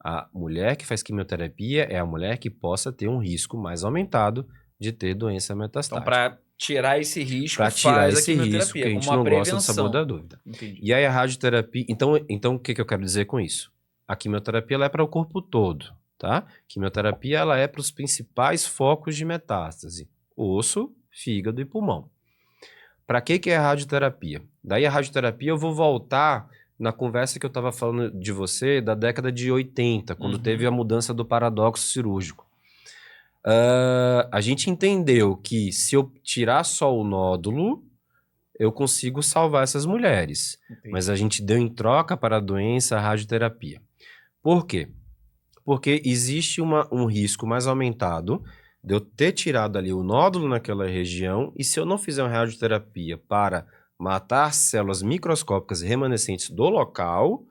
A mulher que faz quimioterapia é a mulher que possa ter um risco mais aumentado de ter doença metastática. Então, para tirar esse risco, faz a esse risco que a gente não gosta do sabor da dúvida. Entendi. E aí a radioterapia... Então o que eu quero dizer com isso? A quimioterapia ela é para o corpo todo, tá? A quimioterapia ela é para os principais focos de metástase. Osso, fígado e pulmão. Para que é a radioterapia? Daí a radioterapia eu vou voltar na conversa que eu estava falando de você da década de 80, quando teve a mudança do paradoxo cirúrgico. A gente entendeu que se eu tirar só o nódulo, eu consigo salvar essas mulheres. Entendi. Mas a gente deu em troca para a doença a radioterapia. Por quê? Porque existe um risco mais aumentado de eu ter tirado ali o nódulo naquela região e se eu não fizer uma radioterapia para matar células microscópicas remanescentes do local,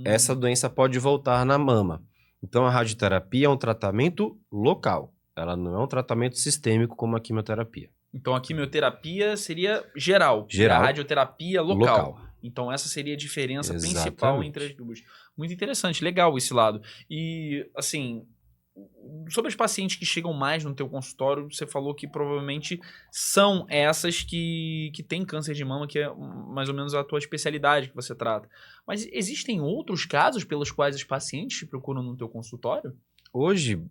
essa doença pode voltar na mama. Então a radioterapia é um tratamento local. Ela não é um tratamento sistêmico como a quimioterapia. Então a quimioterapia seria geral. Geral. A radioterapia local. Então essa seria a diferença principal entre as duas. Muito interessante, legal esse lado. E assim, sobre os pacientes que chegam mais no teu consultório, você falou que provavelmente são essas que têm câncer de mama, que é mais ou menos a tua especialidade que você trata. Mas existem outros casos pelos quais os pacientes te procuram no teu consultório? Hoje,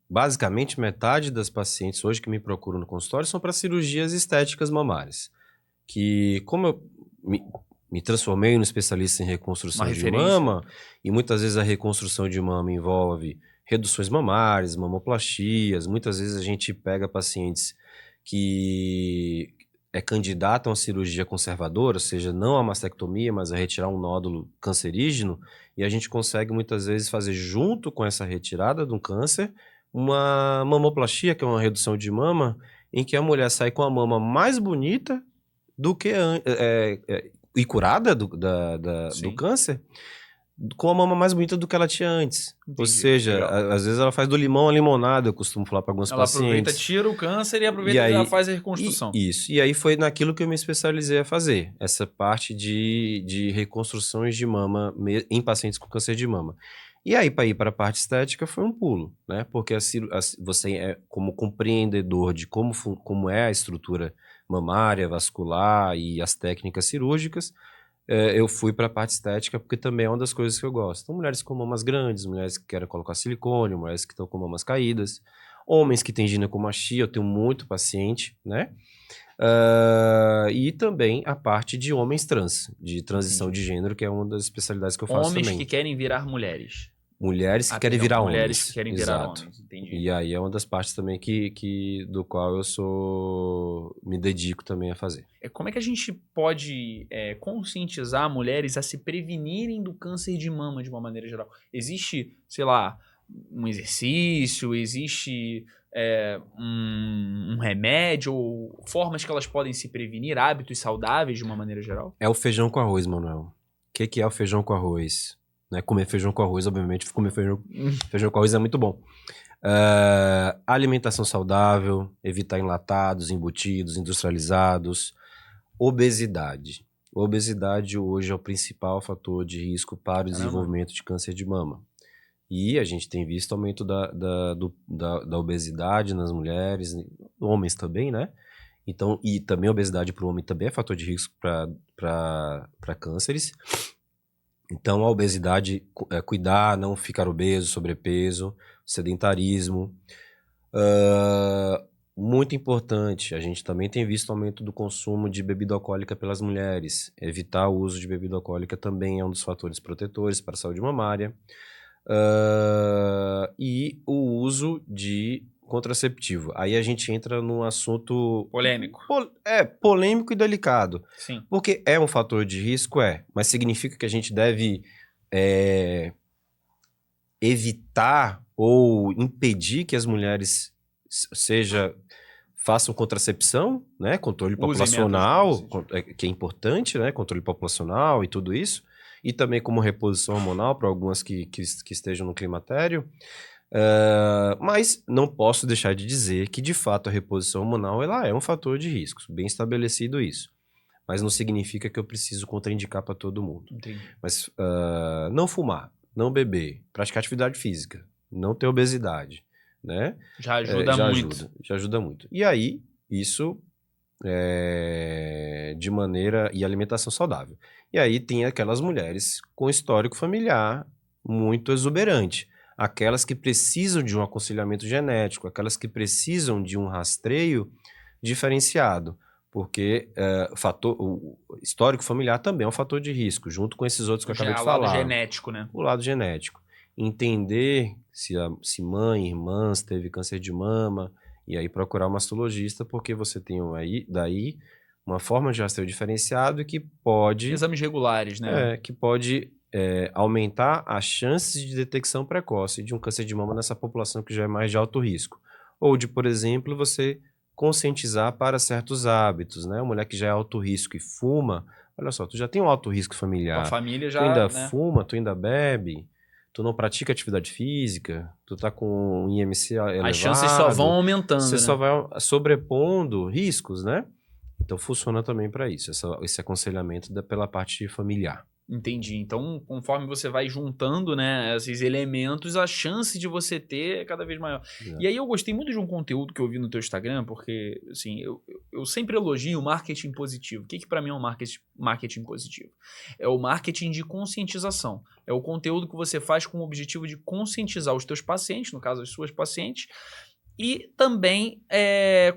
basicamente, metade das pacientes hoje que me procuram no consultório são para cirurgias estéticas mamárias. Que, como eu me transformei num especialista em reconstrução de mama, e muitas vezes a reconstrução de mama envolve reduções mamárias, mamoplastias. Muitas vezes a gente pega pacientes que candidatam a cirurgia conservadora, ou seja, não a mastectomia, mas a retirar um nódulo cancerígeno, e a gente consegue muitas vezes fazer junto com essa retirada de um câncer uma mamoplastia, que é uma redução de mama, em que a mulher sai com a mama mais bonita do que e curada do câncer, com a mama mais bonita do que ela tinha antes. Entendi. Ou seja, às vezes ela faz do limão a limonada, eu costumo falar para alguns pacientes. Ela aproveita, tira o câncer e aproveita e já faz a reconstrução. Isso. E aí foi naquilo que eu me especializei a fazer. Essa parte de reconstruções de mama em pacientes com câncer de mama. E aí, para ir para a parte estética, foi um pulo, né? Porque você, como compreendedor de como é a estrutura mamária, vascular e as técnicas cirúrgicas, eu fui para a parte estética porque também é uma das coisas que eu gosto. Então, mulheres com mamas grandes, mulheres que querem colocar silicone, mulheres que estão com mamas caídas, homens que têm ginecomastia, eu tenho muito paciente, né? E também a parte de homens trans, de transição de gênero, que é uma das especialidades que eu faço também. Homens que querem virar mulheres. Mulheres que querem virar homens. Mulheres que querem virar homens, entendi. E aí é uma das partes também do qual eu me dedico também a fazer. Como é que a gente pode conscientizar mulheres a se prevenirem do câncer de mama de uma maneira geral? Existe, sei lá, um exercício, existe um remédio, ou formas que elas podem se prevenir, hábitos saudáveis de uma maneira geral? É o feijão com arroz, Manuel. O que é o feijão com arroz? Não é comer feijão com arroz, obviamente, comer feijão com arroz é muito bom. Alimentação saudável, evitar enlatados, embutidos, industrializados. Obesidade. Obesidade hoje é o principal fator de risco para o desenvolvimento de câncer de mama. E a gente tem visto aumento da obesidade nas mulheres, homens também, né? Então, e também a obesidade para o homem também é fator de risco para cânceres. Então, a obesidade, cuidar, não ficar obeso, sobrepeso, sedentarismo. muito importante, a gente também tem visto aumento do consumo de bebida alcoólica pelas mulheres. Evitar o uso de bebida alcoólica também é um dos fatores protetores para a saúde mamária. E o uso de contraceptivo. Aí a gente entra num assunto... Polêmico. Polêmico e delicado. Sim. Porque é um fator de risco, mas significa que a gente deve evitar ou impedir que as mulheres façam contracepção, né? Controle populacional, que é importante, né? Controle populacional e tudo isso. E também como reposição hormonal para algumas que estejam no climatério. Mas não posso deixar de dizer que, de fato, a reposição hormonal ela é um fator de risco, bem estabelecido isso. Mas não significa que eu preciso contraindicar para todo mundo. Entendi. Mas não fumar, não beber, praticar atividade física, não ter obesidade, né? Já ajuda muito. Já ajuda muito. E aí, isso de maneira... E alimentação saudável. E aí tem aquelas mulheres com histórico familiar muito exuberante. Aquelas que precisam de um aconselhamento genético, aquelas que precisam de um rastreio diferenciado. Porque o histórico familiar também é um fator de risco, junto com esses outros que eu acabei de falar. O lado genético, né? O lado genético. Entender se mãe, irmãs teve câncer de mama, e aí procurar um mastologista, porque você tem daí uma forma de rastreio diferenciado que pode... Exames regulares, né? Que pode aumentar as chances de detecção precoce de um câncer de mama nessa população que já é mais de alto risco. Ou de, por exemplo, você conscientizar para certos hábitos, né? Uma mulher que já é alto risco e fuma, olha só, tu já tem um alto risco familiar. A família já, tu ainda fuma, tu ainda bebe, tu não pratica atividade física, tu tá com um IMC elevado. As chances só vão aumentando, Você né? só vai sobrepondo riscos, né? Então funciona também para isso, esse aconselhamento pela parte familiar. Entendi. Então, conforme você vai juntando, né, esses elementos, a chance de você ter é cada vez maior. E aí eu gostei muito de um conteúdo que eu vi no teu Instagram, porque, assim, eu sempre elogio o marketing positivo. O que para mim é um marketing positivo? É o marketing de conscientização. É o conteúdo que você faz com o objetivo de conscientizar os teus pacientes, no caso, as suas pacientes, e também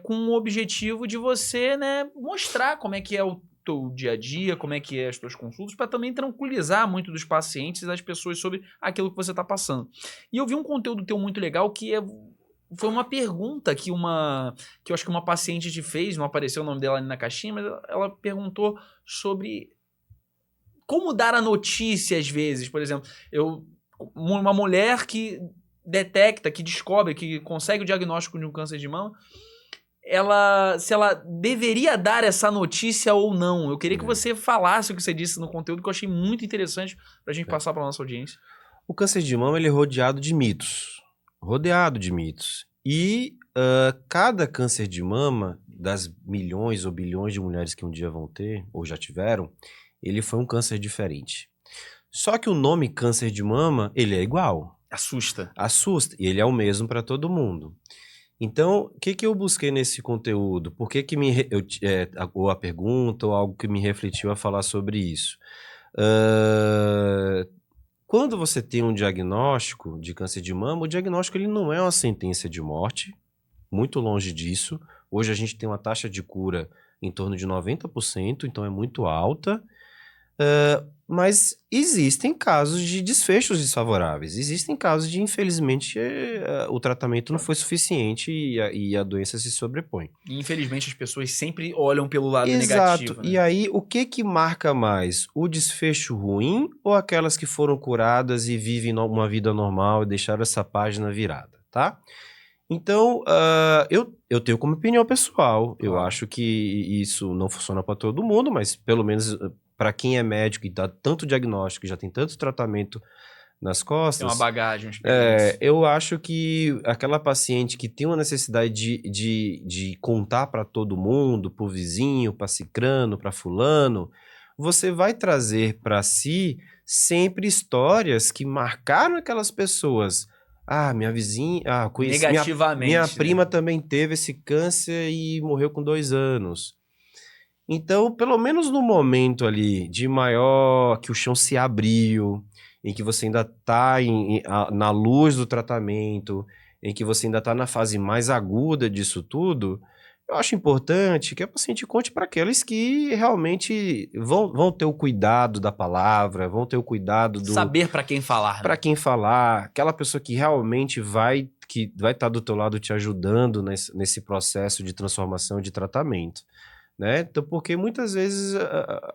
com o objetivo de você, né, mostrar como é que é o teu dia a dia, como é que é as tuas consultas, para também tranquilizar muito dos pacientes e das pessoas sobre aquilo que você está passando. E eu vi um conteúdo teu muito legal que foi uma pergunta que eu acho que uma paciente te fez, não apareceu o nome dela ali na caixinha, mas ela perguntou sobre como dar a notícia às vezes. Por exemplo, uma mulher que detecta, que descobre, que consegue o diagnóstico de um câncer de mama, se ela deveria dar essa notícia ou não. Eu queria que você falasse o que você disse no conteúdo, que eu achei muito interessante pra gente passar pra nossa audiência. O câncer de mama ele é rodeado de mitos. E cada câncer de mama, das milhões ou bilhões de mulheres que um dia vão ter, ou já tiveram, ele foi um câncer diferente. Só que o nome câncer de mama, ele é igual. Assusta. E ele é o mesmo para todo mundo. Então, o que eu busquei nesse conteúdo? Por que ou a pergunta, ou algo que me refletiu a falar sobre isso? Quando você tem um diagnóstico de câncer de mama, o diagnóstico ele não é uma sentença de morte, muito longe disso. Hoje a gente tem uma taxa de cura em torno de 90%, então é muito alta. Mas existem casos de desfechos desfavoráveis. Existem casos de, infelizmente, o tratamento não foi suficiente e a doença se sobrepõe. E, infelizmente, as pessoas sempre olham pelo lado negativo. Exato. Né? E aí, o que marca mais? O desfecho ruim ou aquelas que foram curadas e vivem uma vida normal e deixaram essa página virada, tá? Então, eu tenho como opinião pessoal. Eu acho que isso não funciona para todo mundo, mas pelo menos para quem é médico e dá tanto diagnóstico, já tem tanto tratamento nas costas... Tem uma bagagem, eu acho que aquela paciente que tem uma necessidade de contar para todo mundo, para o vizinho, para cicrano, para fulano, você vai trazer para si sempre histórias que marcaram aquelas pessoas. Minha vizinha... conheci, negativamente. Minha prima também teve esse câncer e morreu com 2 anos. Então, pelo menos no momento ali de maior, que o chão se abriu, em que você ainda está na luz do tratamento, em que você ainda está na fase mais aguda disso tudo, eu acho importante que a paciente conte para aqueles que realmente vão ter o cuidado da palavra, vão ter o cuidado do... Saber para quem falar, Para né? quem falar, aquela pessoa que realmente vai estar do teu lado te ajudando nesse processo de transformação, de tratamento, né? Então, porque muitas vezes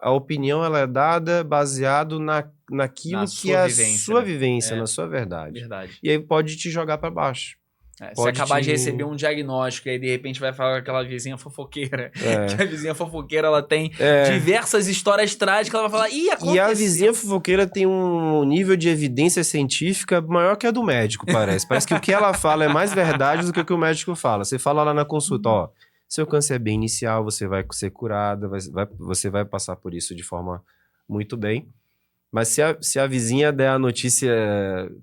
a opinião ela é dada baseado naquilo Na que sua é a vivência, sua né? vivência, na sua verdade. Verdade. E aí pode te jogar para baixo. Você Pode acabar de te... receber um diagnóstico e aí de repente vai falar com aquela vizinha fofoqueira. É. Que a vizinha fofoqueira ela tem É. diversas histórias trágicas, ela vai falar, ih, aconteceu. E a vizinha fofoqueira tem um nível de evidência científica maior que a do médico, parece. Parece que o que ela fala é mais verdade do que o que o médico fala. Você fala lá na consulta, ó, seu câncer é bem inicial, você vai ser curada, você vai passar por isso de forma muito bem. Mas se a vizinha der a notícia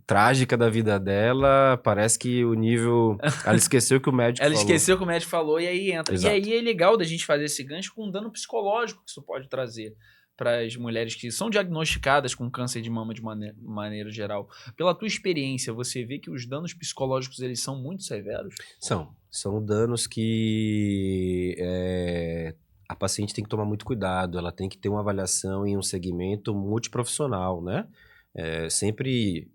trágica da vida dela, parece que o nível... Ela esqueceu que o médico Ela falou. esqueceu que o médico falou e aí entra. Exato. E aí é legal da gente fazer esse gancho com um dano psicológico que isso pode trazer para as mulheres que são diagnosticadas com câncer de mama de maneira geral. Pela tua experiência, você vê que os danos psicológicos eles são muito severos? São danos que a paciente tem que tomar muito cuidado, ela tem que ter uma avaliação em um segmento multiprofissional, né? Sempre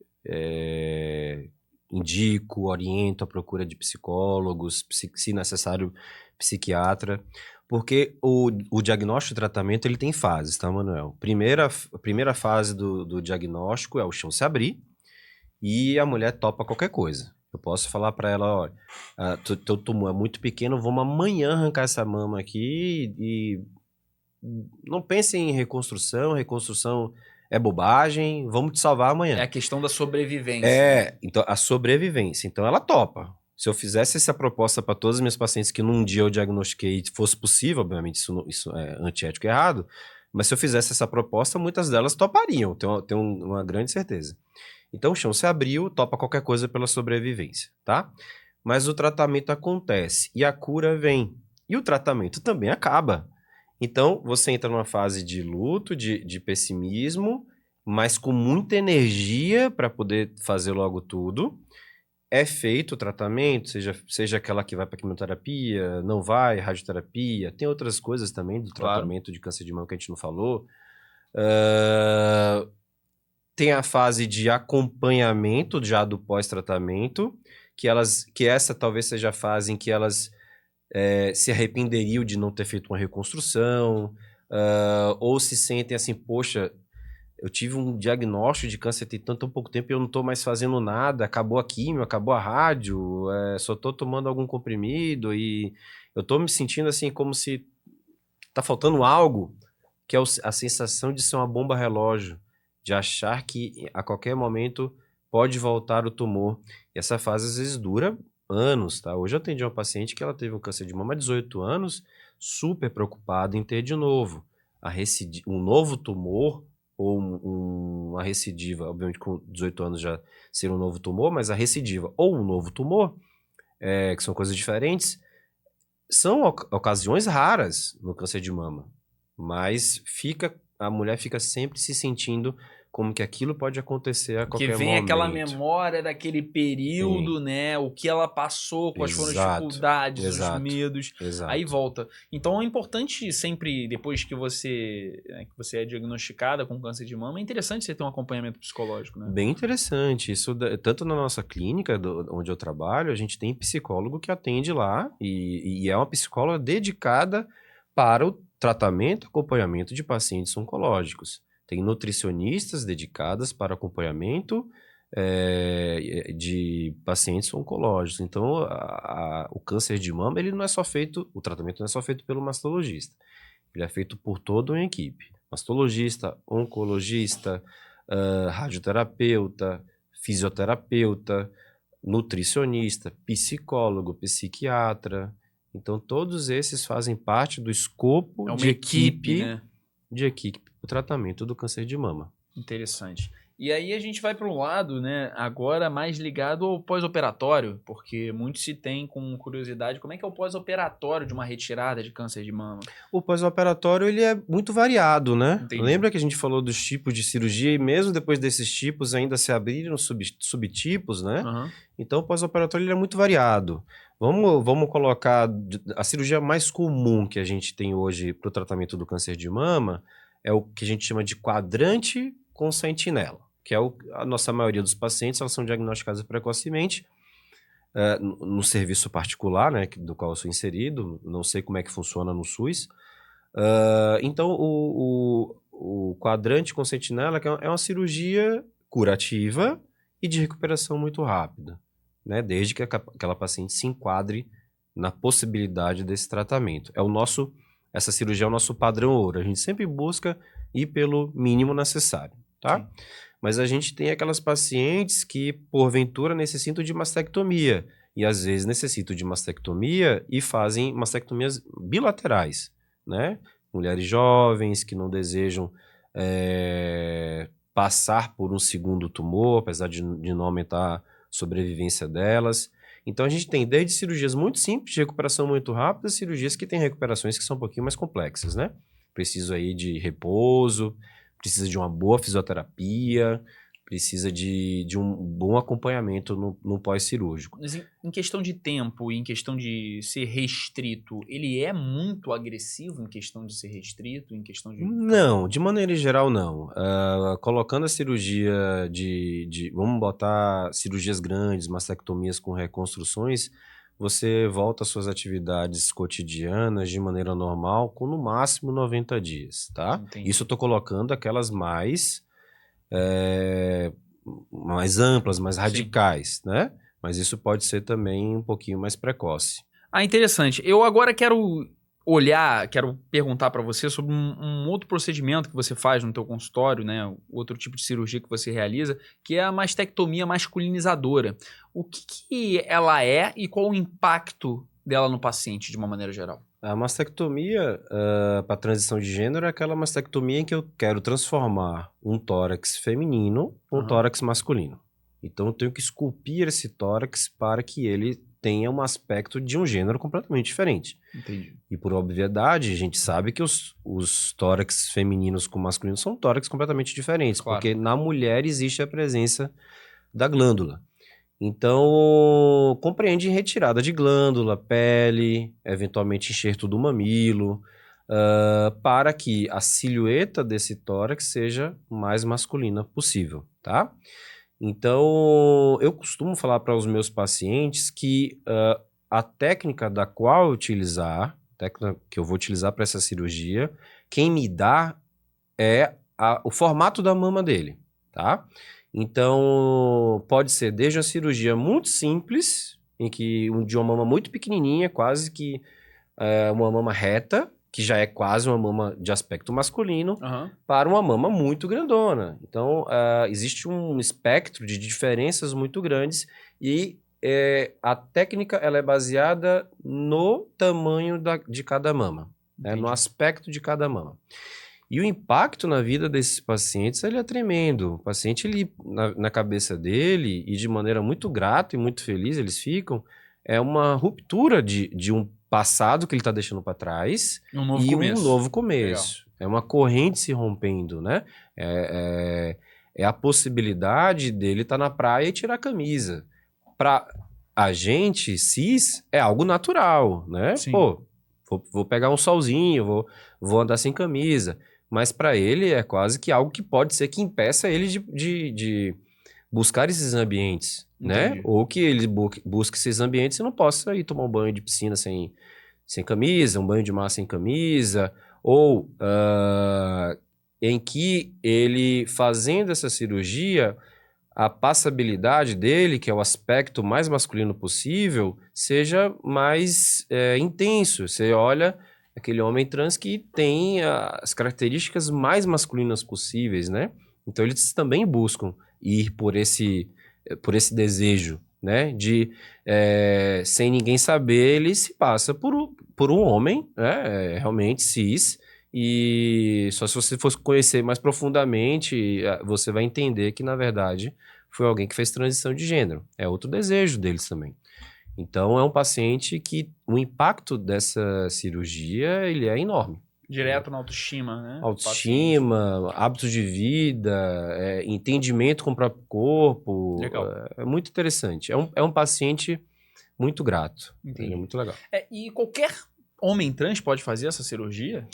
indico, oriento a procura de psicólogos, se necessário, psiquiatra, porque o diagnóstico e o tratamento ele tem fases, tá, Manuel? A primeira fase do diagnóstico é o chão se abrir e a mulher topa qualquer coisa. Eu posso falar para ela, olha, teu tumor é muito pequeno, vamos amanhã arrancar essa mama aqui e não pense em reconstrução é bobagem, vamos te salvar amanhã. É a questão da sobrevivência. Então a sobrevivência. Então ela topa. Se eu fizesse essa proposta para todas as minhas pacientes que num dia eu diagnostiquei e fosse possível, obviamente isso é antiético e errado, mas se eu fizesse essa proposta, muitas delas topariam, tenho uma grande certeza. Então o chão se abriu, topa qualquer coisa pela sobrevivência, tá? Mas o tratamento acontece e a cura vem. E o tratamento também acaba. Então você entra numa fase de luto, de pessimismo, mas com muita energia para poder fazer logo tudo. É feito o tratamento, seja aquela que vai para quimioterapia, não vai, radioterapia, tem outras coisas também do tratamento de câncer de mama que a gente não falou. Tem a fase de acompanhamento já do pós-tratamento, que essa talvez seja a fase em que elas se arrependeriam de não ter feito uma reconstrução, ou se sentem assim, poxa, eu tive um diagnóstico de câncer tem tão pouco tempo e eu não estou mais fazendo nada, acabou a quimio, acabou a rádio, só estou tomando algum comprimido e eu estou me sentindo assim como se está faltando algo, que é a sensação de ser uma bomba relógio, de achar que a qualquer momento pode voltar o tumor. E essa fase às vezes dura anos, tá? Hoje eu atendi uma paciente que ela teve um câncer de mama há 18 anos, super preocupada em ter de novo. Um novo tumor ou uma recidiva, obviamente com 18 anos já ser um novo tumor, mas a recidiva ou um novo tumor, que são coisas diferentes, são ocasiões raras no câncer de mama, mas a mulher fica sempre se sentindo como que aquilo pode acontecer a qualquer momento. Que vem aquela memória daquele período, né? O que ela passou, quais foram as dificuldades, os medos. Aí volta. Então é importante sempre, depois que você é diagnosticada com câncer de mama, é interessante você ter um acompanhamento psicológico, né? Bem interessante. Isso, tanto na nossa clínica, onde eu trabalho, a gente tem psicólogo que atende lá e é uma psicóloga dedicada para o tratamento e acompanhamento de pacientes oncológicos. Tem nutricionistas dedicadas para acompanhamento de pacientes oncológicos. Então, o câncer de mama, o tratamento não é só feito pelo mastologista. Ele é feito por toda uma equipe. Mastologista, oncologista, radioterapeuta, fisioterapeuta, nutricionista, psicólogo, psiquiatra. Então, todos esses fazem parte do escopo de equipe, né? De equipe o tratamento do câncer de mama. Interessante. E aí a gente vai para um lado, né, agora mais ligado ao pós-operatório, porque muito se tem com curiosidade como é que é o pós-operatório de uma retirada de câncer de mama. O pós-operatório, ele é muito variado, né? Entendi. Lembra que a gente falou dos tipos de cirurgia e mesmo depois desses tipos ainda se abriram subtipos, né? Aham. Então, o pós-operatório ele é muito variado. Vamos colocar a cirurgia mais comum que a gente tem hoje para o tratamento do câncer de mama é o que a gente chama de quadrante com sentinela, que é a nossa maioria dos pacientes, elas são diagnosticadas precocemente no serviço particular, né, do qual eu sou inserido, não sei como é que funciona no SUS. Então, o quadrante com sentinela é uma cirurgia curativa e de recuperação muito rápida, né, desde que aquela paciente se enquadre na possibilidade desse tratamento. Essa cirurgia é o nosso padrão ouro, a gente sempre busca ir pelo mínimo necessário, tá? Sim. Mas a gente tem aquelas pacientes que, porventura, necessitam de mastectomia. E, às vezes, necessitam de mastectomia e fazem mastectomias bilaterais, né? Mulheres jovens que não desejam passar por um segundo tumor, apesar de não aumentar a sobrevivência delas. Então, a gente tem desde cirurgias muito simples, de recuperação muito rápida, cirurgias que têm recuperações que são um pouquinho mais complexas, né? Preciso aí de repouso, precisa de uma boa fisioterapia, precisa de um bom acompanhamento no pós-cirúrgico. Mas em questão de tempo e em questão de ser restrito, ele é muito agressivo em questão de ser restrito, em questão de... Não, de maneira geral não. Colocando a cirurgia vamos botar cirurgias grandes, mastectomias com reconstruções, você volta às suas atividades cotidianas de maneira normal com no máximo 90 dias, tá? Entendi. Isso eu tô colocando aquelas mais amplas, mais radicais, né? Mas isso pode ser também um pouquinho mais precoce. Ah, interessante. Eu agora quero perguntar para você sobre um outro procedimento que você faz no teu consultório, né? Outro tipo de cirurgia que você realiza, que é a mastectomia masculinizadora. O que ela é e qual o impacto dela no paciente, de uma maneira geral? A mastectomia para transição de gênero é aquela mastectomia em que eu quero transformar um tórax feminino em um tórax masculino. Então eu tenho que esculpir esse tórax para que ele tenha um aspecto de um gênero completamente diferente. Entendi. E por obviedade, a gente sabe que os tórax femininos com masculinos são tórax completamente diferentes, Claro. porque na mulher existe a presença da glândula. Então, compreende retirada de glândula, pele, eventualmente enxerto do mamilo, para que a silhueta desse tórax seja o mais masculina possível, tá? Então, eu costumo falar para os meus pacientes que a técnica da qual eu utilizar, a técnica que eu vou utilizar para essa cirurgia, quem me dá é o formato da mama dele, tá? Então, pode ser desde uma cirurgia muito simples, de uma mama muito pequenininha, quase que uma mama reta, que já é quase uma mama de aspecto masculino, para uma mama muito grandona. Então, existe um espectro de diferenças muito grandes e a técnica ela é baseada no tamanho de cada mama, né, no aspecto de cada mama. E o impacto na vida desses pacientes ele é tremendo. O paciente, ele, na cabeça dele, e de maneira muito grata e muito feliz, eles ficam, é uma ruptura de um passado que ele está deixando para trás Um novo e começo. um novo começo. Legal. É uma corrente se rompendo, né? É a possibilidade dele estar na praia e tirar a camisa. Para a gente, cis, é algo natural, né? Sim. Pô, vou pegar um solzinho, vou andar sem camisa. Mas para ele é quase que algo que pode ser que impeça ele de buscar esses ambientes, né? Ou que ele busque esses ambientes e não possa ir tomar um banho de piscina sem camisa, um banho de mar sem camisa, ou em que ele, fazendo essa cirurgia, a passabilidade dele, que é o aspecto mais masculino possível, seja mais intenso. Você olha aquele homem trans que tem as características mais masculinas possíveis, né? Então eles também buscam ir por esse desejo, né? De, sem ninguém saber, ele se passa por um homem, né? Realmente cis, E só se você fosse conhecer mais profundamente, você vai entender que, na verdade, foi alguém que fez transição de gênero. É outro desejo deles também. Então, é um paciente que o impacto dessa cirurgia, ele é enorme. Direto na autoestima, né? Autoestima, hábitos de vida, entendimento com o próprio corpo. Legal. É muito interessante. É um paciente muito grato. Entendi. É muito legal. E qualquer homem trans pode fazer essa cirurgia?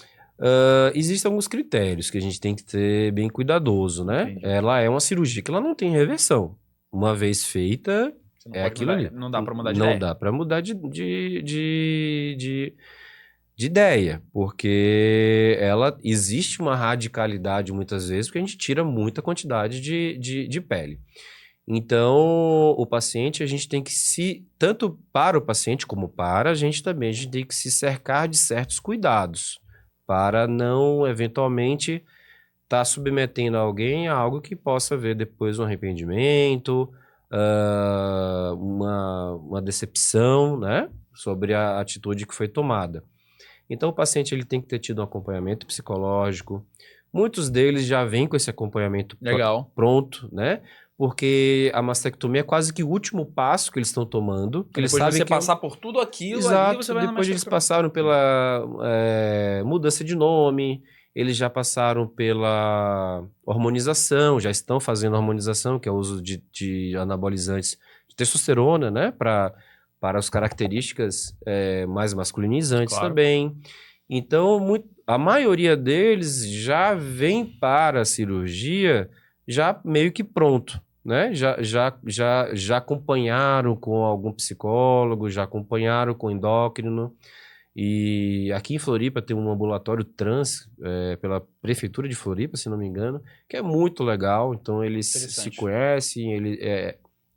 Existem alguns critérios que a gente tem que ter bem cuidadoso, né? Entendi. Ela é uma cirurgia que ela não tem reversão. Uma vez feita, Você não é pode aquilo mudar, ali. não dá pra mudar de Não ideia. dá para mudar de ideia, porque ela existe uma radicalidade muitas vezes, porque a gente tira muita quantidade de pele. Então, o paciente, a gente tem que tanto para o paciente como para a gente também, a gente tem que se cercar de certos cuidados, para não, eventualmente, estar submetendo alguém a algo que possa haver depois um arrependimento, uma decepção, né, sobre a atitude que foi tomada. Então, o paciente ele tem que ter tido um acompanhamento psicológico. Muitos deles já vêm com esse acompanhamento Legal. pronto, né? Porque a mastectomia é quase que o último passo que eles estão tomando. Que eles Depois de sabem você que passar por tudo aquilo, Exato, ali você vai na depois eles mastectomia. passaram pela mudança de nome, eles já passaram pela hormonização, já estão fazendo hormonização, que é o uso de anabolizantes de testosterona, né? Para as características mais masculinizantes Claro. também. Então, a maioria deles já vem para a cirurgia já meio que pronto, né? Já acompanharam com algum psicólogo, já acompanharam com endócrino. E aqui em Floripa tem um ambulatório trans, pela Prefeitura de Floripa, se não me engano, que é muito legal. Então, eles se conhecem, é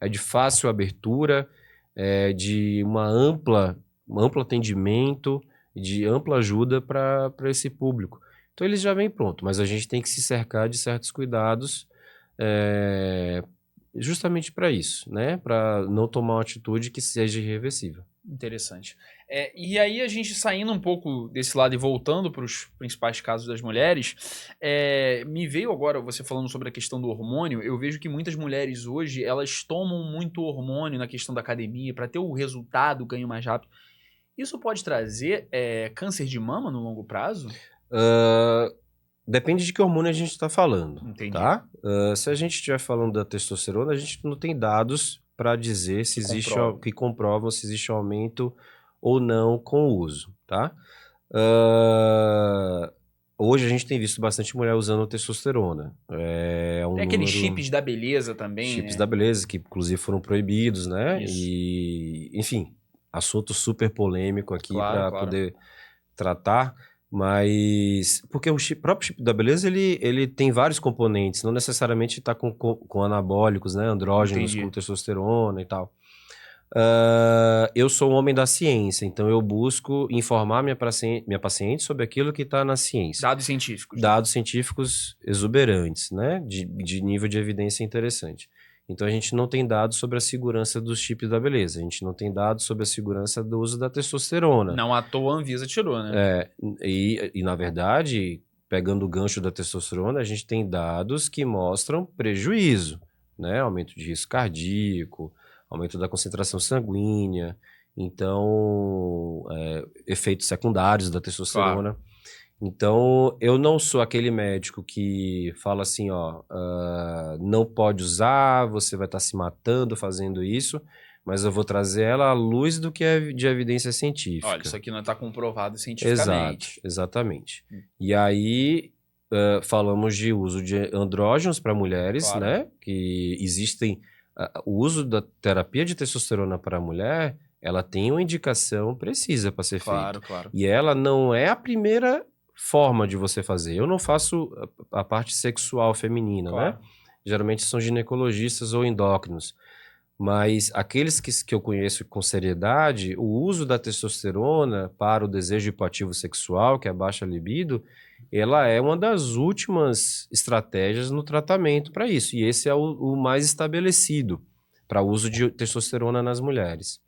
de fácil abertura, de um amplo atendimento, de ampla ajuda para esse público. Então, eles já vêm pronto, mas a gente tem que se cercar de certos cuidados justamente para isso, né? Para não tomar uma atitude que seja irreversível. Interessante. E aí, a gente saindo um pouco desse lado e voltando para os principais casos das mulheres, me veio agora, você falando sobre a questão do hormônio, eu vejo que muitas mulheres hoje, elas tomam muito hormônio na questão da academia para ter o resultado, o ganho mais rápido. Isso pode trazer câncer de mama no longo prazo? Depende de que hormônio a gente está falando. Entendi. Tá? Se a gente estiver falando da testosterona, a gente não tem dados para dizer se existe que comprovam se existe aumento ou não com o uso, tá? Hoje a gente tem visto bastante mulher usando testosterona. Tem aqueles chips da beleza também, chips né? da beleza, que inclusive foram proibidos, né? Isso. E, enfim, assunto super polêmico aqui para Claro. poder tratar. Mas, porque o próprio chip da beleza, ele tem vários componentes, não necessariamente está com anabólicos, né, andrógenos, Entendi. com testosterona e tal. Eu sou um homem da ciência, então eu busco informar minha paciente sobre aquilo que está na ciência. Dados científicos. Dados científicos exuberantes, né, de nível de evidência interessante. Então, a gente não tem dados sobre a segurança dos chips da beleza. A gente não tem dados sobre a segurança do uso da testosterona. Não à toa a Anvisa tirou, né? E, na verdade, pegando o gancho da testosterona, a gente tem dados que mostram prejuízo, né? Aumento de risco cardíaco, aumento da concentração sanguínea. Então, efeitos secundários da testosterona. Claro. Então, eu não sou aquele médico que fala assim, não pode usar, você vai estar se matando fazendo isso, mas eu vou trazer ela à luz do que é de evidência científica. Olha, isso aqui não está comprovado cientificamente. Exatamente. E aí, falamos de uso de andrógenos para mulheres, Claro. né? Que existem... o uso da terapia de testosterona para a mulher, ela tem uma indicação precisa para ser feita. Claro. E ela não é a primeira forma de você fazer. Eu não faço a parte sexual feminina, Claro. né? Geralmente são ginecologistas ou endócrinos. Mas aqueles que eu conheço com seriedade, o uso da testosterona para o desejo hipoativo sexual, que é a baixa libido, ela é uma das últimas estratégias no tratamento para isso. E esse é o mais estabelecido para o uso de testosterona nas mulheres.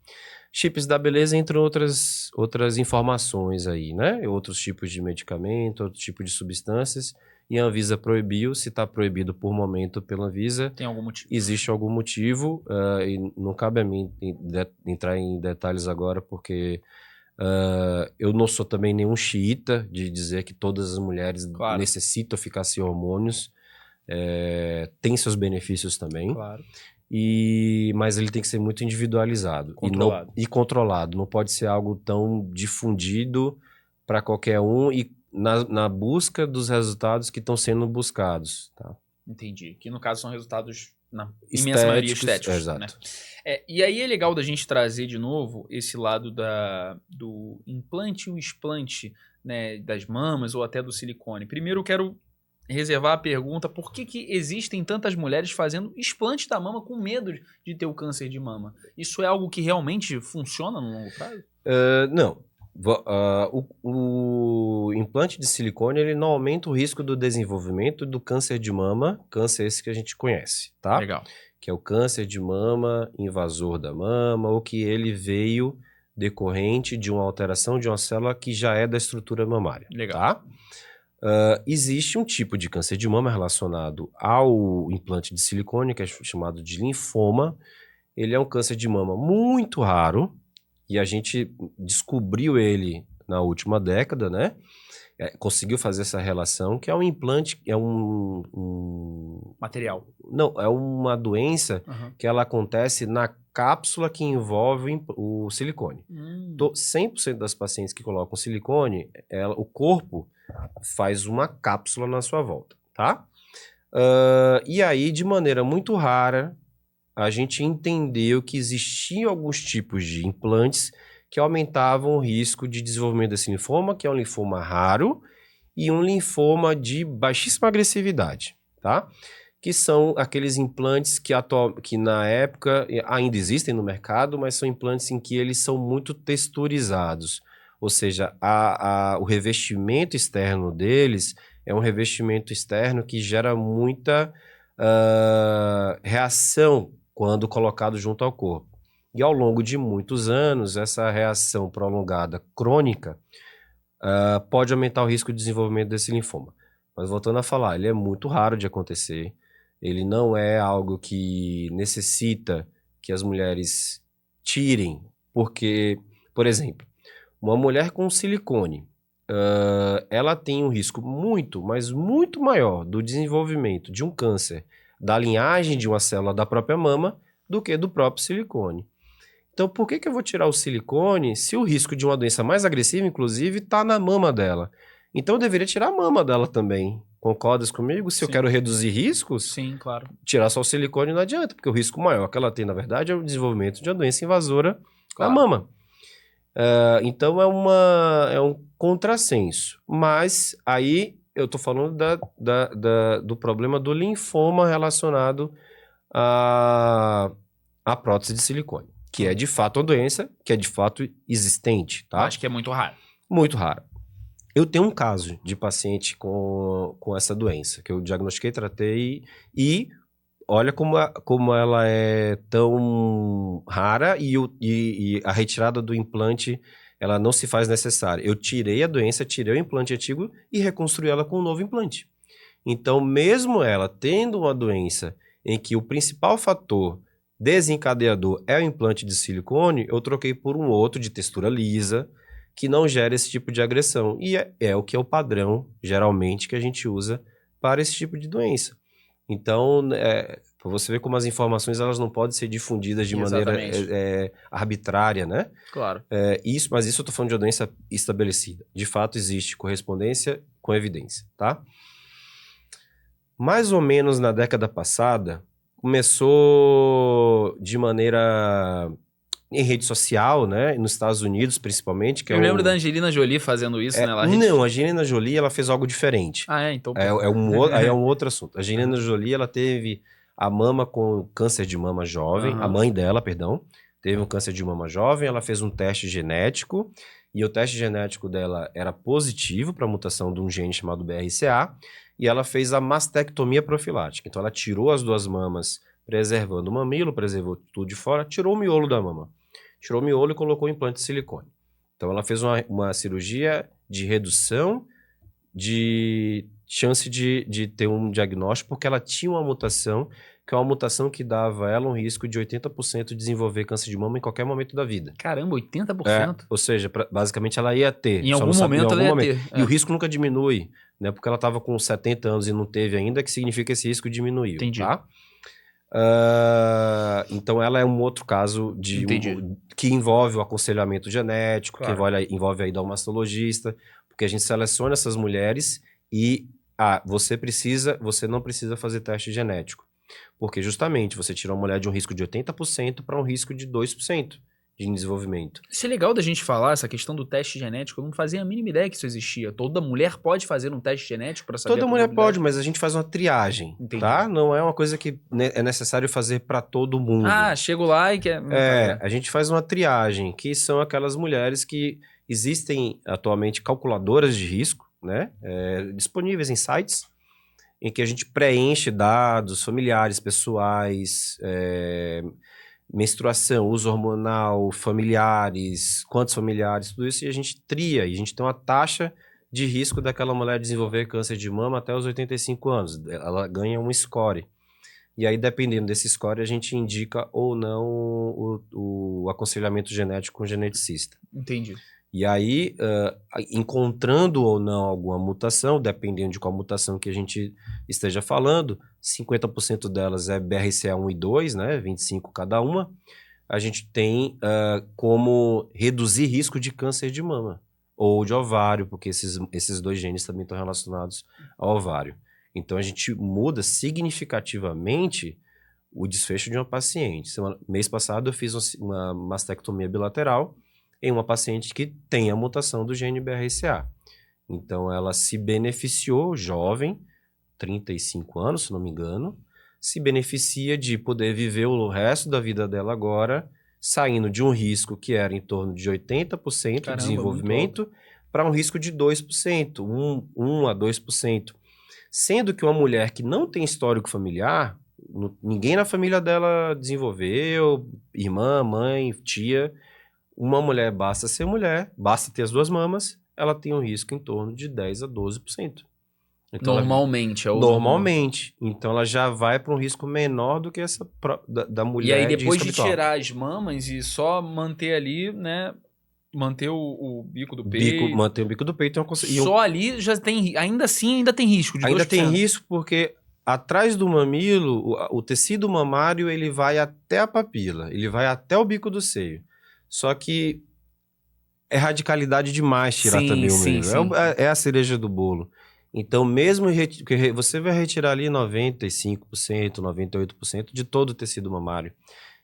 Chips da beleza, entre outras informações aí, né? Outros tipos de medicamento, outro tipo de substâncias. E a Anvisa proibiu. Se está proibido por momento pela Anvisa, Tem algum motivo? existe algum motivo. E não cabe a mim entrar em detalhes agora, porque eu não sou também nenhum xiita de dizer que todas as mulheres necessitam ficar sem hormônios. Tem seus benefícios também. Claro. Mas ele tem que ser muito individualizado e controlado. Não pode ser algo tão difundido para qualquer um e na busca dos resultados que estão sendo buscados. Tá? Entendi. Que no caso são resultados, na imensa maioria, estéticos. Exato. Né? E aí é legal da gente trazer de novo esse lado do implante e o explante, né, das mamas ou até do silicone. Primeiro eu quero reservar a pergunta: por que existem tantas mulheres fazendo explante da mama com medo de ter o câncer de mama? Isso é algo que realmente funciona no longo prazo? Não. O implante de silicone ele não aumenta o risco do desenvolvimento do câncer de mama, câncer esse que a gente conhece, tá? Legal. Que é o câncer de mama, invasor da mama, ou que ele veio decorrente de uma alteração de uma célula que já é da estrutura mamária. Legal. Tá? Existe um tipo de câncer de mama relacionado ao implante de silicone, que é chamado de linfoma. Ele é um câncer de mama muito raro, e a gente descobriu ele na última década, né? Conseguiu fazer essa relação, que é um implante, é um material. Não, é uma doença que ela acontece na cápsula que envolve o silicone. 100% das pacientes que colocam silicone, o corpo faz uma cápsula na sua volta, tá? E aí, de maneira muito rara, a gente entendeu que existiam alguns tipos de implantes que aumentavam o risco de desenvolvimento desse linfoma, que é um linfoma raro, e um linfoma de baixíssima agressividade, tá? Que são aqueles implantes que na época ainda existem no mercado, mas são implantes em que eles são muito texturizados. Ou seja, o revestimento externo deles é um revestimento externo que gera muita reação quando colocado junto ao corpo. E ao longo de muitos anos, essa reação prolongada crônica pode aumentar o risco de desenvolvimento desse linfoma. Mas voltando a falar, ele é muito raro de acontecer. Ele não é algo que necessita que as mulheres tirem, porque, por exemplo, uma mulher com silicone, ela tem um risco muito, mas muito maior do desenvolvimento de um câncer da linhagem de uma célula da própria mama do que do próprio silicone. Então, por que eu vou tirar o silicone se o risco de uma doença mais agressiva, inclusive, está na mama dela? Então, eu deveria tirar a mama dela também. Concordas comigo? Se eu quero reduzir riscos, sim, claro, tirar só o silicone não adianta, porque o risco maior que ela tem, na verdade, é o desenvolvimento de uma doença invasora da mama. Então, é um contrassenso. Mas aí eu estou falando do problema do linfoma relacionado à prótese de silicone, que é de fato uma doença que é de fato existente. Tá? Acho que é muito raro. Muito raro. Eu tenho um caso de paciente com essa doença, que eu diagnostiquei, tratei e olha como ela é tão rara e a retirada do implante ela não se faz necessária. Eu tirei a doença, tirei o implante antigo e reconstruí ela com um novo implante. Então, mesmo ela tendo uma doença em que o principal fator desencadeador é o implante de silicone, eu troquei por um outro de textura lisa, que não gera esse tipo de agressão. E é o que é o padrão, geralmente, que a gente usa para esse tipo de doença. Então, para você ver como as informações elas não podem ser difundidas de maneira arbitrária, né? Claro. Mas isso eu estou falando de uma doença estabelecida. De fato, existe correspondência com evidência, tá? Mais ou menos na década passada, começou de maneira em rede social, né? Nos Estados Unidos, principalmente. Eu lembro da Angelina Jolie fazendo isso, né? Não, a Angelina Jolie ela fez algo diferente. Então... Aí é um outro assunto. A Angelina Jolie, ela teve a mama com câncer de mama jovem, a mãe dela, perdão, teve um câncer de mama jovem, ela fez um teste genético, e o teste genético dela era positivo para a mutação de um gene chamado BRCA, e ela fez a mastectomia profilática. Então, ela tirou as duas mamas, preservando o mamilo, preservou tudo de fora, tirou o miolo da mama. tirou o miolo e colocou o implante de silicone. Então, ela fez uma cirurgia de redução de chance de ter um diagnóstico, porque ela tinha uma mutação, que é uma mutação que dava a ela um risco de 80% de desenvolver câncer de mama em qualquer momento da vida. Caramba, 80%? Ou seja, basicamente ela ia ter. Em algum momento ela ia ter. E o risco nunca diminui, né? Porque ela estava com 70 anos e não teve ainda, que significa que esse risco diminuiu. Entendi. Tá? Então ela é um outro caso que envolve o aconselhamento genético, Claro. que envolve aí da mastologista, porque a gente seleciona essas mulheres e você não precisa fazer teste genético. Porque justamente você tira uma mulher de um risco de 80% para um risco de 2% de desenvolvimento. Isso é legal da gente falar, essa questão do teste genético. Eu não fazia a mínima ideia que isso existia. Toda mulher pode fazer um teste genético para saber Toda a mulher probabilidade? pode, mas a gente faz uma triagem, Entendi. tá? Não é uma coisa que é necessário fazer para todo mundo. Ah, chego lá e quer... A gente faz uma triagem, que são aquelas mulheres que existem atualmente calculadoras de risco, né? Disponíveis em sites, em que a gente preenche dados familiares, pessoais, menstruação, uso hormonal, familiares, quantos familiares, tudo isso, e a gente tria, e a gente tem uma taxa de risco daquela mulher desenvolver câncer de mama até os 85 anos. Ela ganha um score. E aí, dependendo desse score, a gente indica ou não o aconselhamento genético com o geneticista. Entendi. E aí, encontrando ou não alguma mutação, dependendo de qual mutação que a gente esteja falando, 50% delas é BRCA1 e 2, né? 25 cada uma. A gente tem como reduzir risco de câncer de mama ou de ovário, porque esses dois genes também estão relacionados ao ovário. Então, a gente muda significativamente o desfecho de uma paciente. Mês passado, eu fiz uma mastectomia bilateral em uma paciente que tem a mutação do gene BRCA. Então, ela se beneficiou, jovem, 35 anos, se não me engano, se beneficia de poder viver o resto da vida dela agora, saindo de um risco que era em torno de 80% de desenvolvimento para um risco de 2%, 1 a 2%. Sendo que uma mulher que não tem histórico familiar, ninguém na família dela desenvolveu, irmã, mãe, tia. Uma mulher basta ser mulher, basta ter as duas mamas, ela tem um risco em torno de 10 a 12%. Então, normalmente. Normalmente. Então ela já vai para um risco menor do que essa da mulher. E aí depois de tirar as mamas e só manter ali, né? Manter o bico do peito. Manter o bico do peito. Só ali já tem. Ainda assim, ainda tem risco de 2%. Ainda tem risco porque atrás do mamilo, o tecido mamário, ele vai até a papila, ele vai até o bico do seio. Só que é radicalidade demais tirar também o mamilo. É a cereja do bolo. Então, mesmo que você vai retirar ali 95%, 98% de todo o tecido mamário.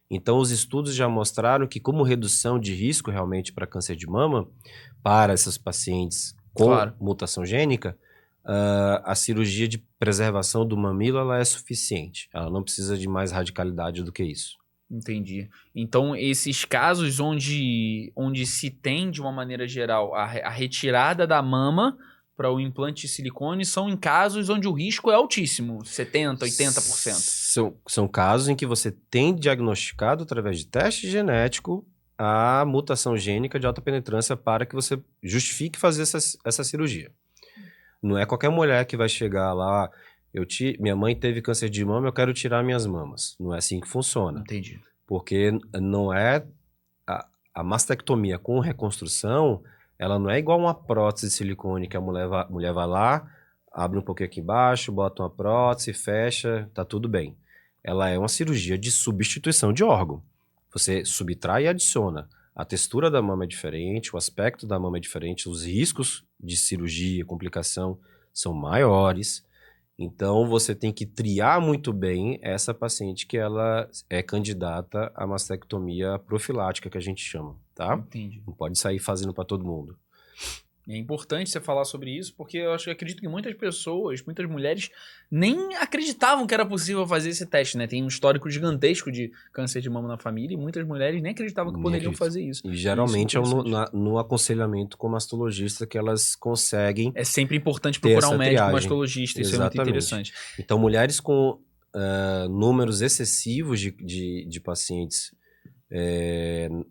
Então, os estudos já mostraram que, como redução de risco realmente para câncer de mama, para essas pacientes com mutação gênica, a cirurgia de preservação do mamilo ela é suficiente. Ela não precisa de mais radicalidade do que isso. Entendi. Então, esses casos onde se tem, de uma maneira geral, a retirada da mama para o implante de silicone são em casos onde o risco é altíssimo, 70%, 80%. São casos em que você tem diagnosticado, através de teste genético, a mutação gênica de alta penetrância para que você justifique fazer essa cirurgia. Não é qualquer mulher que vai chegar lá, minha mãe teve câncer de mama, eu quero tirar minhas mamas. Não é assim que funciona. Entendi. Porque não é... A mastectomia com reconstrução, ela não é igual uma prótese de silicone que a mulher vai lá, abre um pouquinho aqui embaixo, bota uma prótese, fecha, tá tudo bem. Ela é uma cirurgia de substituição de órgão. Você subtrai e adiciona. A textura da mama é diferente, o aspecto da mama é diferente, os riscos de cirurgia, complicação são maiores. Então, você tem que triar muito bem essa paciente que ela é candidata à mastectomia profilática, que a gente chama, tá? Entendi. Não pode sair fazendo para todo mundo. É importante você falar sobre isso, porque eu acredito que muitas pessoas, muitas mulheres, nem acreditavam que era possível fazer esse teste, né? Tem um histórico gigantesco de câncer de mama na família e muitas mulheres nem acreditavam que poderiam fazer isso. E geralmente é no aconselhamento com o mastologista que elas conseguem. É sempre importante procurar um médico triagem. Mastologista, isso Exatamente. é muito interessante. Então, mulheres com números excessivos de pacientes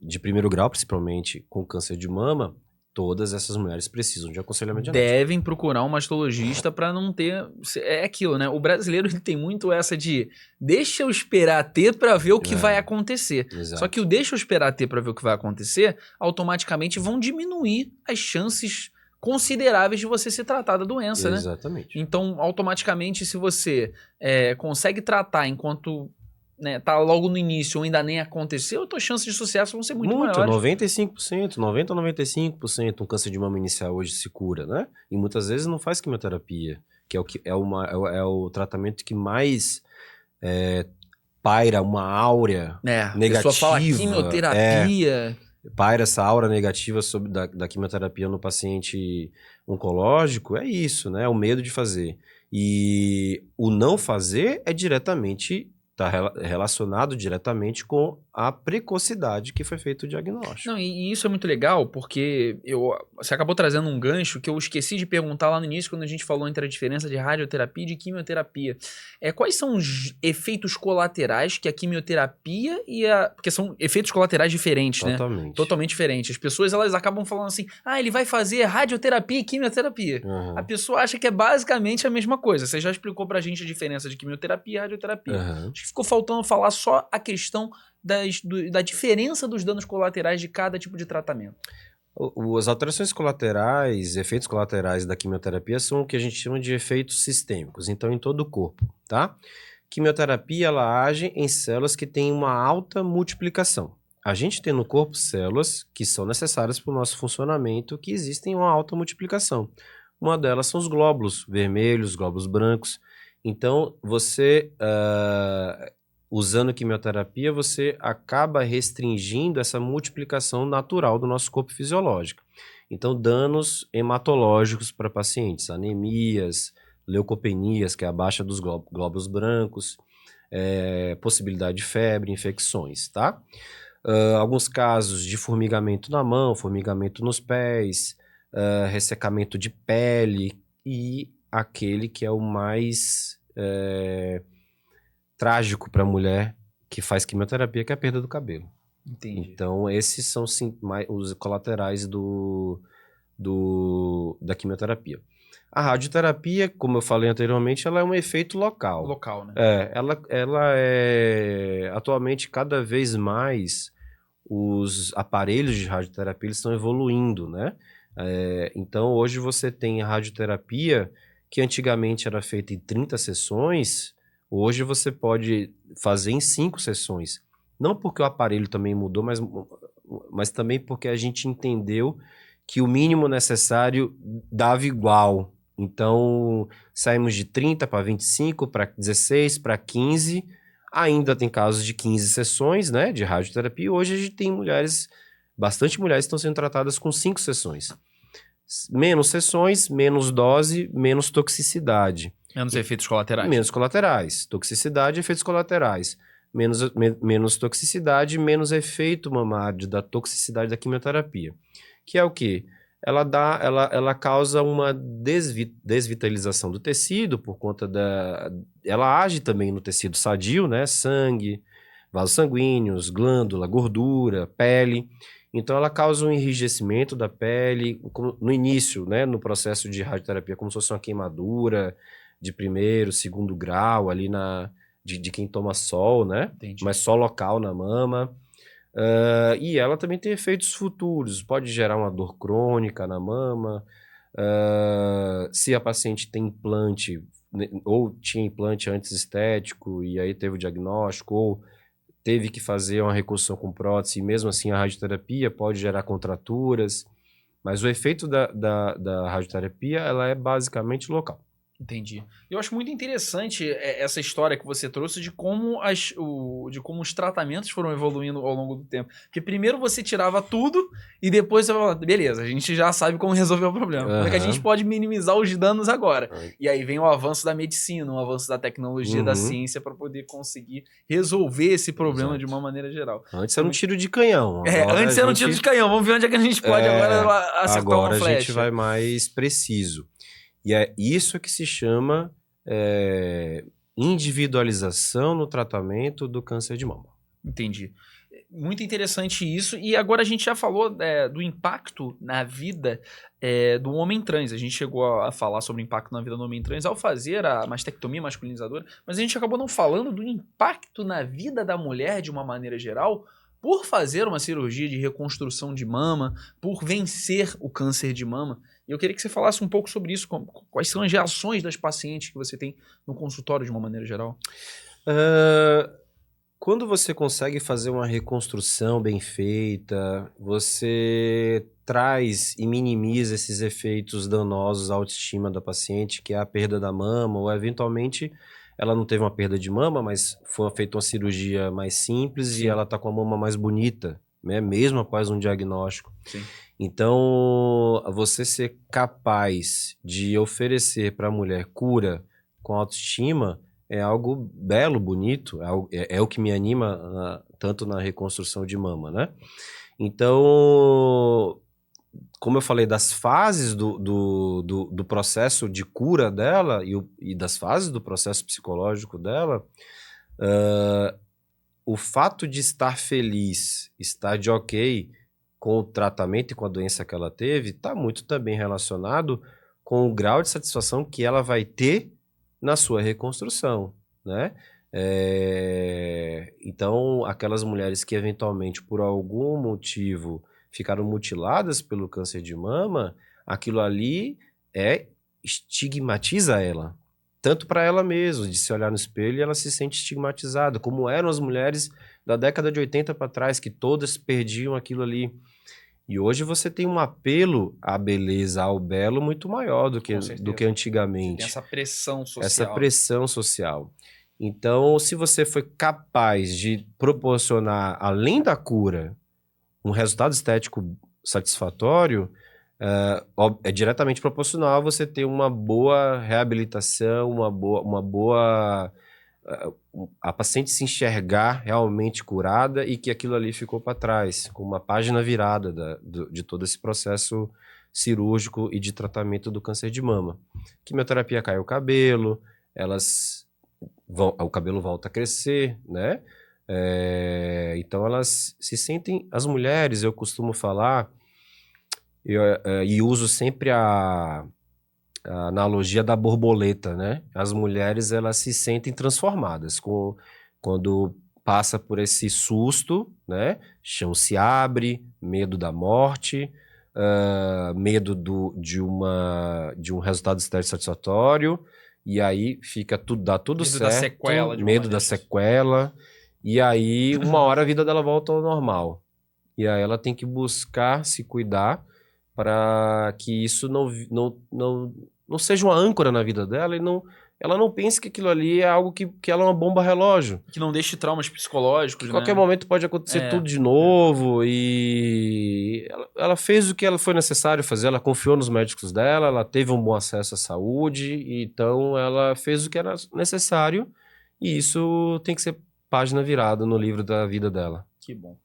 de primeiro grau, principalmente com câncer de mama, todas essas mulheres precisam de aconselhamento genético. Devem procurar um mastologista para não ter... É aquilo, né? O brasileiro ele tem muito essa de deixa eu esperar ter para ver o que vai acontecer. Exato. Só que o deixa eu esperar ter para ver o que vai acontecer, automaticamente vão diminuir as chances consideráveis de você se tratar da doença, né? Exatamente. Então, automaticamente, se você consegue tratar enquanto... Né, tá logo no início ou ainda nem aconteceu, as chances de sucesso vão ser muito maiores. 95%, 90% a 95%. Um câncer de mama inicial hoje se cura, né? E muitas vezes não faz quimioterapia, que é o tratamento que mais paira uma áurea negativa. A pessoa fala quimioterapia. Paira essa aura negativa da quimioterapia no paciente oncológico, é isso, né? É o medo de fazer. E o não fazer é diretamente... Está relacionado diretamente com a precocidade que foi feito o diagnóstico. Não, e isso é muito legal, porque você acabou trazendo um gancho que eu esqueci de perguntar lá no início, quando a gente falou entre a diferença de radioterapia e de quimioterapia. Quais são os efeitos colaterais que a quimioterapia porque são efeitos colaterais diferentes, Totalmente. né? Totalmente diferentes. As pessoas, elas acabam falando assim, ele vai fazer radioterapia e quimioterapia. Uhum. A pessoa acha que é basicamente a mesma coisa. Você já explicou pra gente a diferença de quimioterapia e radioterapia. Uhum. Acho que ficou faltando falar só a questão da diferença dos danos colaterais de cada tipo de tratamento. As alterações colaterais, efeitos colaterais da quimioterapia são o que a gente chama de efeitos sistêmicos, então em todo o corpo, tá? Quimioterapia, ela age em células que têm uma alta multiplicação. A gente tem no corpo células que são necessárias para o nosso funcionamento, que existem uma alta multiplicação. Uma delas são os glóbulos vermelhos, glóbulos brancos. Então, você... usando quimioterapia, você acaba restringindo essa multiplicação natural do nosso corpo fisiológico. Então, danos hematológicos para pacientes, anemias, leucopenias, que é a baixa dos glóbulos brancos, possibilidade de febre, infecções, tá? Alguns casos de formigamento na mão, formigamento nos pés, ressecamento de pele e aquele que é o mais... trágico para a mulher que faz quimioterapia, que é a perda do cabelo. Entendi. Então, esses são sim, os colaterais da quimioterapia. A radioterapia, como eu falei anteriormente, ela é um efeito local. Local, né? Ela é... Atualmente, cada vez mais, os aparelhos de radioterapia eles estão evoluindo, né? Então, hoje você tem a radioterapia, que antigamente era feita em 30 sessões... Hoje você pode fazer em 5 sessões. Não porque o aparelho também mudou, mas também porque a gente entendeu que o mínimo necessário dava igual. Então, saímos de 30 para 25, para 16, para 15. Ainda tem casos de 15 sessões, né, de radioterapia. E hoje a gente tem bastante mulheres que estão sendo tratadas com 5 sessões. Menos sessões, menos dose, menos toxicidade. Menos efeitos colaterais. Menos colaterais. Toxicidade e efeitos colaterais. Menos toxicidade, menos efeito mamário da toxicidade da quimioterapia. Que é o quê? Ela causa uma desvitalização do tecido por conta ela age também no tecido sadio, né? Sangue, vasos sanguíneos, glândula, gordura, pele. Então, ela causa um enrijecimento da pele no início, né? No processo de radioterapia, como se fosse uma queimadura de primeiro, segundo grau, ali de quem toma sol, né? Entendi. Mas só local na mama. E ela também tem efeitos futuros, pode gerar uma dor crônica na mama. Se a paciente tem implante, ou tinha implante antes estético, e aí teve o diagnóstico, ou teve que fazer uma reconstrução com prótese, e mesmo assim a radioterapia pode gerar contraturas. Mas o efeito da radioterapia, ela é basicamente local. Entendi. Eu acho muito interessante essa história que você trouxe de como os tratamentos foram evoluindo ao longo do tempo. Porque primeiro você tirava tudo e depois você falava, beleza, a gente já sabe como resolver o problema. Como é que a gente pode minimizar os danos agora? E aí vem o avanço da medicina, o avanço da tecnologia, da ciência para poder conseguir resolver esse problema de uma maneira geral. Antes era um tiro de canhão. Antes era um tiro de canhão. Vamos ver onde é que a gente pode agora acertar uma flecha. Agora a gente vai mais preciso. E é isso que se chama individualização no tratamento do câncer de mama. Entendi. Muito interessante isso. E agora a gente já falou do impacto na vida do homem trans. A gente chegou a falar sobre o impacto na vida do homem trans ao fazer a mastectomia masculinizadora, mas a gente acabou não falando do impacto na vida da mulher de uma maneira geral por fazer uma cirurgia de reconstrução de mama, por vencer o câncer de mama. E eu queria que você falasse um pouco sobre isso, quais são as reações das pacientes que você tem no consultório de uma maneira geral. Quando você consegue fazer uma reconstrução bem feita, você traz e minimiza esses efeitos danosos à autoestima da paciente, que é a perda da mama, ou eventualmente ela não teve uma perda de mama, mas foi feita uma cirurgia mais simples. Sim. E ela está com a mama mais bonita, né? Mesmo após um diagnóstico. Sim. Então, você ser capaz de oferecer para a mulher cura com autoestima é algo belo, bonito, é o que me anima tanto na reconstrução de mama, né? Então, como eu falei das fases do processo de cura dela e das fases do processo psicológico dela, o fato de estar feliz, estar de ok com o tratamento e com a doença que ela teve, está muito também relacionado com o grau de satisfação que ela vai ter na sua reconstrução, né? Então, aquelas mulheres que eventualmente, por algum motivo, ficaram mutiladas pelo câncer de mama, aquilo ali estigmatiza ela. Tanto para ela mesma, de se olhar no espelho e ela se sente estigmatizada, como eram as mulheres da década de 80 para trás, que todas perdiam aquilo ali. E hoje você tem um apelo à beleza, ao belo, muito maior do que antigamente. Tem essa pressão social. Essa pressão social. Então, se você foi capaz de proporcionar, além da cura, um resultado estético satisfatório, é diretamente proporcional a você ter uma boa reabilitação, a paciente se enxergar realmente curada e que aquilo ali ficou para trás, com uma página virada de todo esse processo cirúrgico e de tratamento do câncer de mama. Quimioterapia cai o cabelo, o cabelo volta a crescer, né? Então elas se sentem, as mulheres, eu costumo falar, e uso sempre a analogia da borboleta, né? As mulheres, elas se sentem transformadas quando passa por esse susto, né? Chão se abre, medo da morte, medo de um resultado estético satisfatório, e aí dá tudo medo certo. Da sequela, medo da sequela, e aí uma hora a vida dela volta ao normal. E aí ela tem que buscar se cuidar para que isso não seja uma âncora na vida dela e ela não pense que aquilo ali é algo que ela é uma bomba relógio. Que não deixe traumas psicológicos, que qualquer momento pode acontecer tudo de novo. E ela fez o que ela foi necessário fazer, ela confiou nos médicos dela, ela teve um bom acesso à saúde, então ela fez o que era necessário e isso tem que ser página virada no livro da vida dela. Que bom.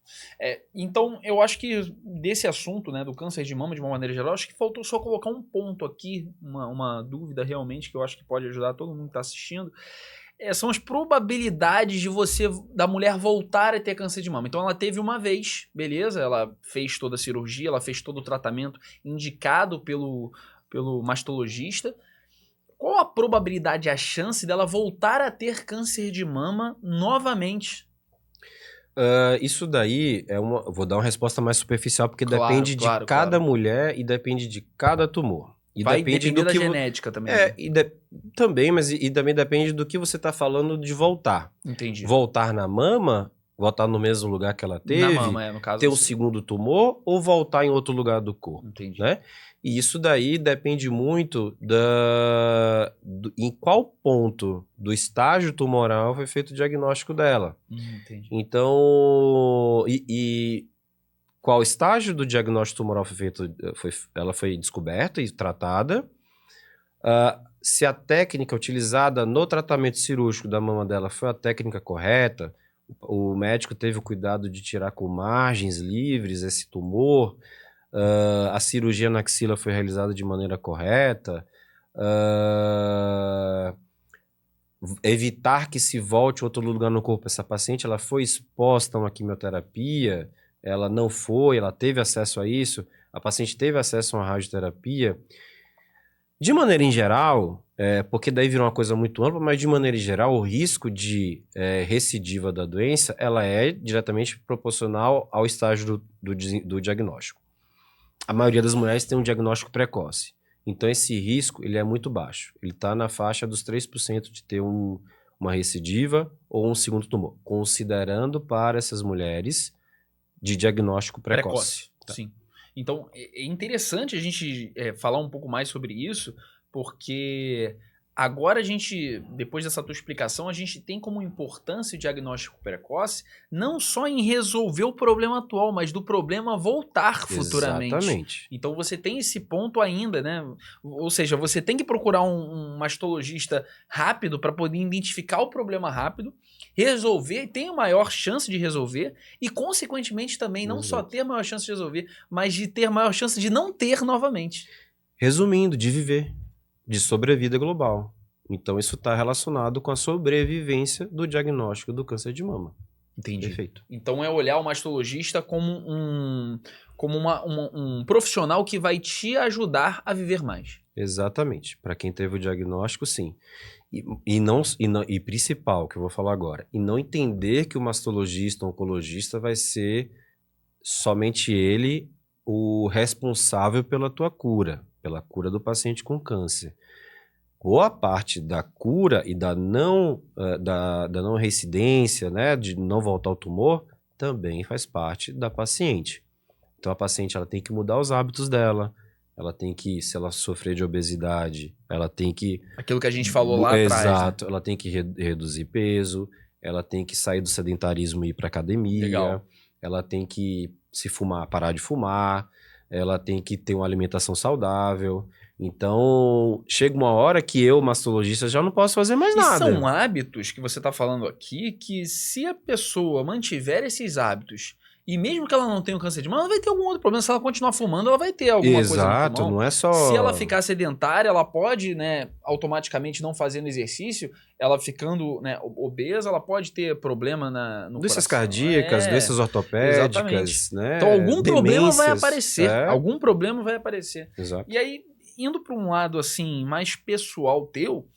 Então, eu acho que desse assunto, né, do câncer de mama de uma maneira geral, acho que faltou só colocar um ponto aqui, uma dúvida realmente que eu acho que pode ajudar todo mundo que está assistindo. São as probabilidades da mulher voltar a ter câncer de mama. Então, ela teve uma vez, beleza? Ela fez toda a cirurgia, ela fez todo o tratamento indicado pelo mastologista. Qual a probabilidade, a chance dela voltar a ter câncer de mama novamente? Isso daí vou dar uma resposta mais superficial, porque depende de cada mulher e depende de cada tumor. E vai depender da genética também. Também, mas também depende do que você está falando de voltar. Entendi. Voltar na mama, voltar no mesmo lugar que ela teve, na mama, no caso, ter um segundo tumor ou voltar em outro lugar do corpo. Entendi. Né? E isso daí depende muito em qual ponto do estágio tumoral foi feito o diagnóstico dela. Entendi. Então, qual estágio do diagnóstico tumoral foi feito? Ela foi descoberta e tratada. Se a técnica utilizada no tratamento cirúrgico da mama dela foi a técnica correta, o médico teve o cuidado de tirar com margens livres esse tumor, a cirurgia na axila foi realizada de maneira correta, evitar que se volte outro lugar no corpo. Essa paciente, ela foi exposta a uma quimioterapia, ela não foi, ela teve acesso a isso, a paciente teve acesso a uma radioterapia. De maneira em geral, porque daí virou uma coisa muito ampla, mas de maneira em geral, o risco de recidiva da doença, ela é diretamente proporcional ao estágio do diagnóstico. A maioria das mulheres tem um diagnóstico precoce. Então, esse risco, ele é muito baixo. Ele está na faixa dos 3% de ter uma recidiva ou um segundo tumor, considerando para essas mulheres de diagnóstico precoce. Tá. Sim. Então, é interessante a gente falar um pouco mais sobre isso, porque agora a gente, depois dessa tua explicação, a gente tem como importância o diagnóstico precoce, não só em resolver o problema atual, mas do problema voltar futuramente. Exatamente. Então você tem esse ponto ainda, né? Ou seja, você tem que procurar um mastologista rápido para poder identificar o problema rápido, resolver, tem a maior chance de resolver e, consequentemente, também não só ter a maior chance de resolver, mas de ter a maior chance de não ter novamente. Resumindo, de viver. De sobrevida global. Então, isso está relacionado com a sobrevivência do diagnóstico do câncer de mama. Entendi. Perfeito. Então, é olhar o mastologista como um profissional que vai te ajudar a viver mais. Exatamente. Para quem teve o diagnóstico, sim. E principal, que eu vou falar agora, e não entender que o mastologista, o oncologista, vai ser somente ele o responsável pela tua cura. Pela cura do paciente com câncer. Boa parte da cura e da não reincidência, né, de não voltar ao tumor, também faz parte da paciente. Então a paciente ela tem que mudar os hábitos dela, ela tem que, se ela sofrer de obesidade, ela tem que... Aquilo que a gente falou lá atrás. Exato, né? Ela tem que reduzir peso, ela tem que sair do sedentarismo e ir para academia, legal. Ela tem que, se fumar, parar de fumar, ela tem que ter uma alimentação saudável. Então, chega uma hora que eu, mastologista, já não posso fazer mais nada. E são hábitos que você está falando aqui que, se a pessoa mantiver esses hábitos, e mesmo que ela não tenha um câncer de mama, ela vai ter algum outro problema. Se ela continuar fumando, ela vai ter alguma coisa no pulmão. Exato, não é só... Se ela ficar sedentária, ela pode, né, automaticamente não fazendo exercício, ela ficando, né, obesa, ela pode ter problema no doenças coração. cardíacas, doenças ortopédicas, exatamente. né? Então algum problema vai demências, aparecer. Algum problema vai aparecer. Exato. E aí, indo para um lado assim mais pessoal teu,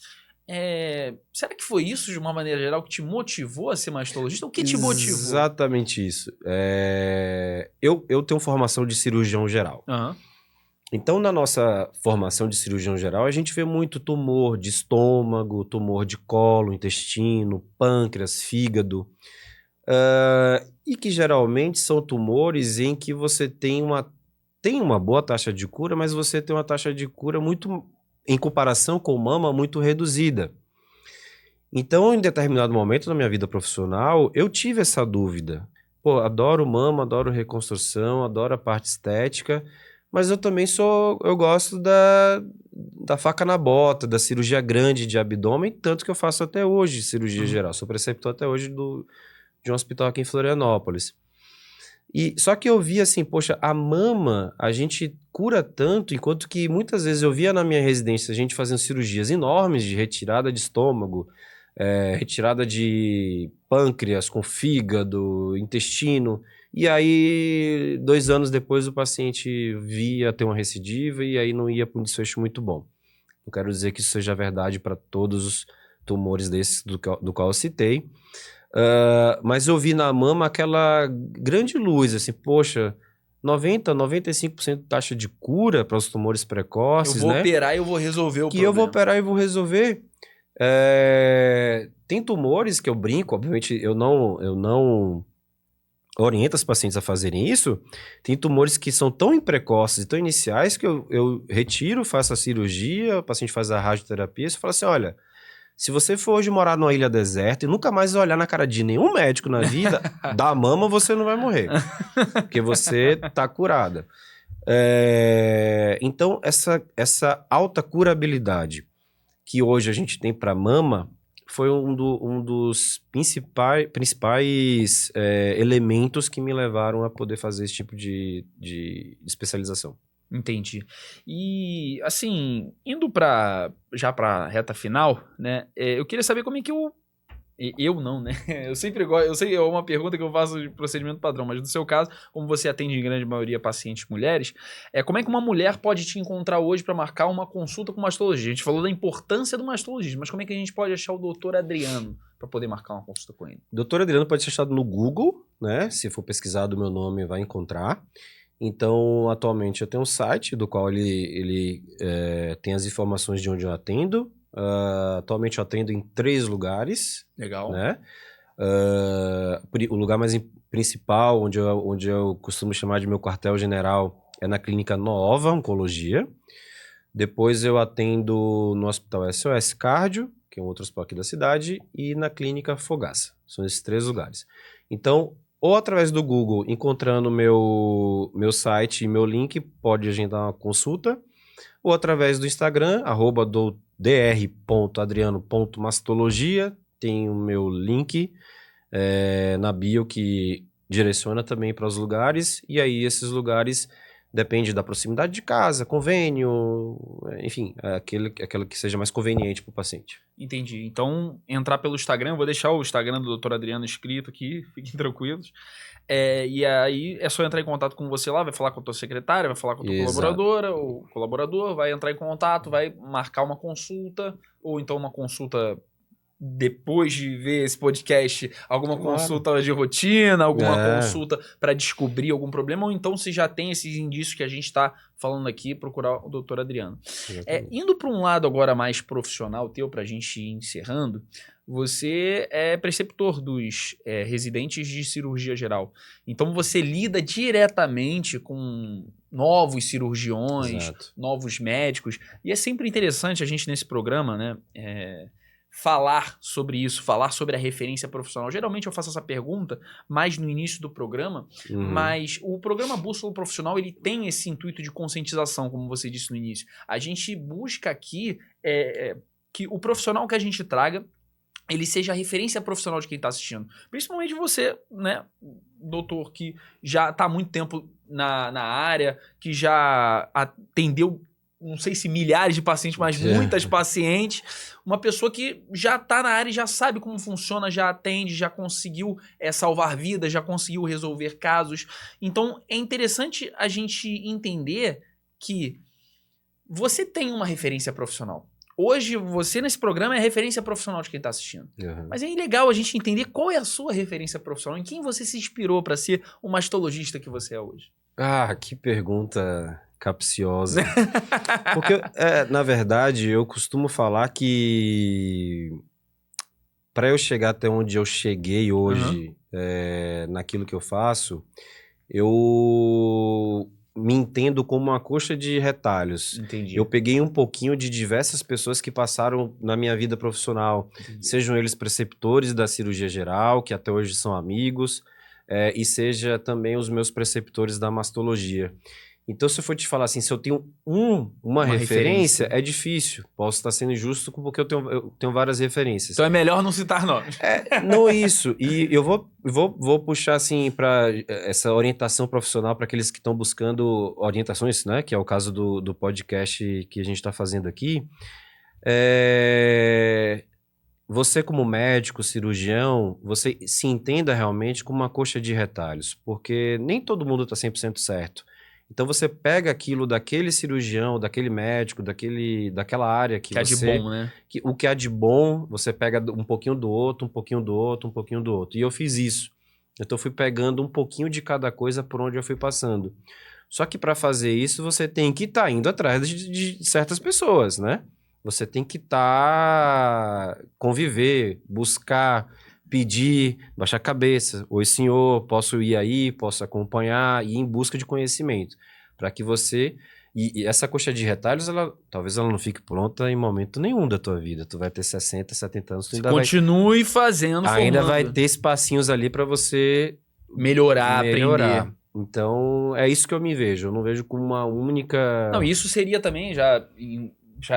será que foi isso, de uma maneira geral, que te motivou a ser mastologista? O que te motivou? Exatamente isso. Eu tenho formação de cirurgião geral. Uhum. Então, na nossa formação de cirurgião geral, a gente vê muito tumor de estômago, tumor de colo, intestino, pâncreas, fígado. E que geralmente são tumores em que você tem uma boa taxa de cura, mas você tem uma taxa de cura muito, em comparação com mama, muito reduzida. Então, em determinado momento da minha vida profissional, eu tive essa dúvida. Pô, adoro mama, adoro reconstrução, adoro a parte estética, mas eu também eu gosto da faca na bota, da cirurgia grande de abdômen, tanto que eu faço até hoje cirurgia geral. Sou preceptor até hoje de um hospital aqui em Florianópolis. Só que eu vi assim, poxa, a mama a gente cura tanto, enquanto que muitas vezes eu via na minha residência a gente fazendo cirurgias enormes de retirada de estômago, retirada de pâncreas com fígado, intestino, e aí 2 anos depois o paciente via ter uma recidiva e aí não ia para um desfecho muito bom. Não quero dizer que isso seja verdade para todos os tumores desses do qual eu citei, mas eu vi na mama aquela grande luz, assim, poxa, 95% de taxa de cura para os tumores precoces, eu vou né? operar e eu vou resolver o que problema. eu vou operar e vou resolver. Tem tumores que eu brinco, obviamente eu não oriento os pacientes a fazerem isso. Tem tumores que são tão precoces e tão iniciais que eu retiro, faço a cirurgia, o paciente faz a radioterapia e você fala assim, olha, se você for hoje morar numa ilha deserta e nunca mais olhar na cara de nenhum médico na vida, da mama você não vai morrer, porque você tá curada. Então, essa alta curabilidade que hoje a gente tem para mama foi um dos principais elementos que me levaram a poder fazer esse tipo de especialização. Entendi. E, assim, indo já pra reta final, né? Eu queria saber como é que eu não, né? Eu sempre gosto. Eu sei, é uma pergunta que eu faço de procedimento padrão, mas no seu caso, como você atende em grande maioria pacientes mulheres, como é que uma mulher pode te encontrar hoje para marcar uma consulta com mastologista? A gente falou da importância do mastologista, mas como é que a gente pode achar o doutor Adriano para poder marcar uma consulta com ele? Doutor Adriano pode ser achado no Google, né? Se for pesquisar do meu nome, vai encontrar. Então, atualmente eu tenho um site do qual ele tem as informações de onde eu atendo. Atualmente eu atendo em 3 lugares. Legal. Né? O lugar mais principal, onde eu costumo chamar de meu quartel-general, é na Clínica Nova Oncologia. Depois eu atendo no Hospital SOS Cardio, que é um outro hospital aqui da cidade, e na Clínica Fogaça. São esses 3 lugares. Então, ou através do Google, encontrando meu site e meu link, pode agendar uma consulta, ou através do Instagram, @dr.adriano.mastologia, tem o meu link na bio que direciona também para os lugares, e aí esses lugares depende da proximidade de casa, convênio, enfim, aquela que seja mais conveniente para o paciente. Entendi. Então, entrar pelo Instagram, eu vou deixar o Instagram do Dr. Adriano escrito aqui, fiquem tranquilos. E aí é só entrar em contato com você lá, vai falar com a tua secretária, vai falar com a tua colaboradora, ou colaborador, vai entrar em contato, vai marcar uma consulta, ou então uma consulta depois de ver esse podcast, alguma consulta de rotina, alguma consulta para descobrir algum problema, ou então se já tem esses indícios que a gente está falando aqui, procurar o Dr. Adriano. Indo para um lado agora mais profissional teu, para a gente ir encerrando, você é preceptor dos residentes de cirurgia geral. Então você lida diretamente com novos cirurgiões, novos médicos, e é sempre interessante a gente nesse programa, né, falar sobre isso, falar sobre a referência profissional. Geralmente eu faço essa pergunta mais no início do programa, mas o programa Bússola Profissional ele tem esse intuito de conscientização, como você disse no início. A gente busca aqui que o profissional que a gente traga ele seja a referência profissional de quem está assistindo. Principalmente você, né, doutor, que já está há muito tempo na área, que já atendeu não sei se milhares de pacientes, mas muitas pacientes, uma pessoa que já está na área e já sabe como funciona, já atende, já conseguiu salvar vidas, já conseguiu resolver casos. Então, é interessante a gente entender que você tem uma referência profissional. Hoje, você nesse programa é a referência profissional de quem está assistindo. Mas é legal a gente entender qual é a sua referência profissional, em quem você se inspirou para ser o mastologista que você é hoje. Ah, que pergunta capciosa. Porque, na verdade, eu costumo falar que para eu chegar até onde eu cheguei hoje, naquilo que eu faço, eu me entendo como uma coxa de retalhos. Entendi. Eu peguei um pouquinho de diversas pessoas que passaram na minha vida profissional, sejam eles preceptores da cirurgia geral, que até hoje são amigos, e seja também os meus preceptores da mastologia. Então, se eu for te falar assim, se eu tenho uma referência, é difícil. Posso estar sendo injusto porque eu tenho várias referências. Então é melhor não citar nomes. Não isso. E eu vou puxar assim para essa orientação profissional para aqueles que estão buscando orientações, né? Que é o caso do podcast que a gente está fazendo aqui. Você como médico, cirurgião, você se entenda realmente como uma coxa de retalhos, porque nem todo mundo está 100% certo. Então você pega aquilo daquele cirurgião, daquele médico, daquela área que você... Que é de bom, né? O que há de bom, você pega um pouquinho do outro, um pouquinho do outro, um pouquinho do outro. E eu fiz isso. Então eu fui pegando um pouquinho de cada coisa por onde eu fui passando. Só que para fazer isso, você tem que estar indo atrás de certas pessoas, né? Você tem que conviver, buscar, pedir, baixar a cabeça. Oi, senhor, posso ir aí, posso acompanhar, ir em busca de conhecimento. Para que você... E essa coxa de retalhos, talvez ela não fique pronta em momento nenhum da tua vida. Tu vai ter 60, 70 anos. Tu ainda continue fazendo, ainda vai ter espacinhos ali para você... melhorar, aprender. Então, é isso que eu me vejo. Eu não vejo como uma única... Não, isso seria também, já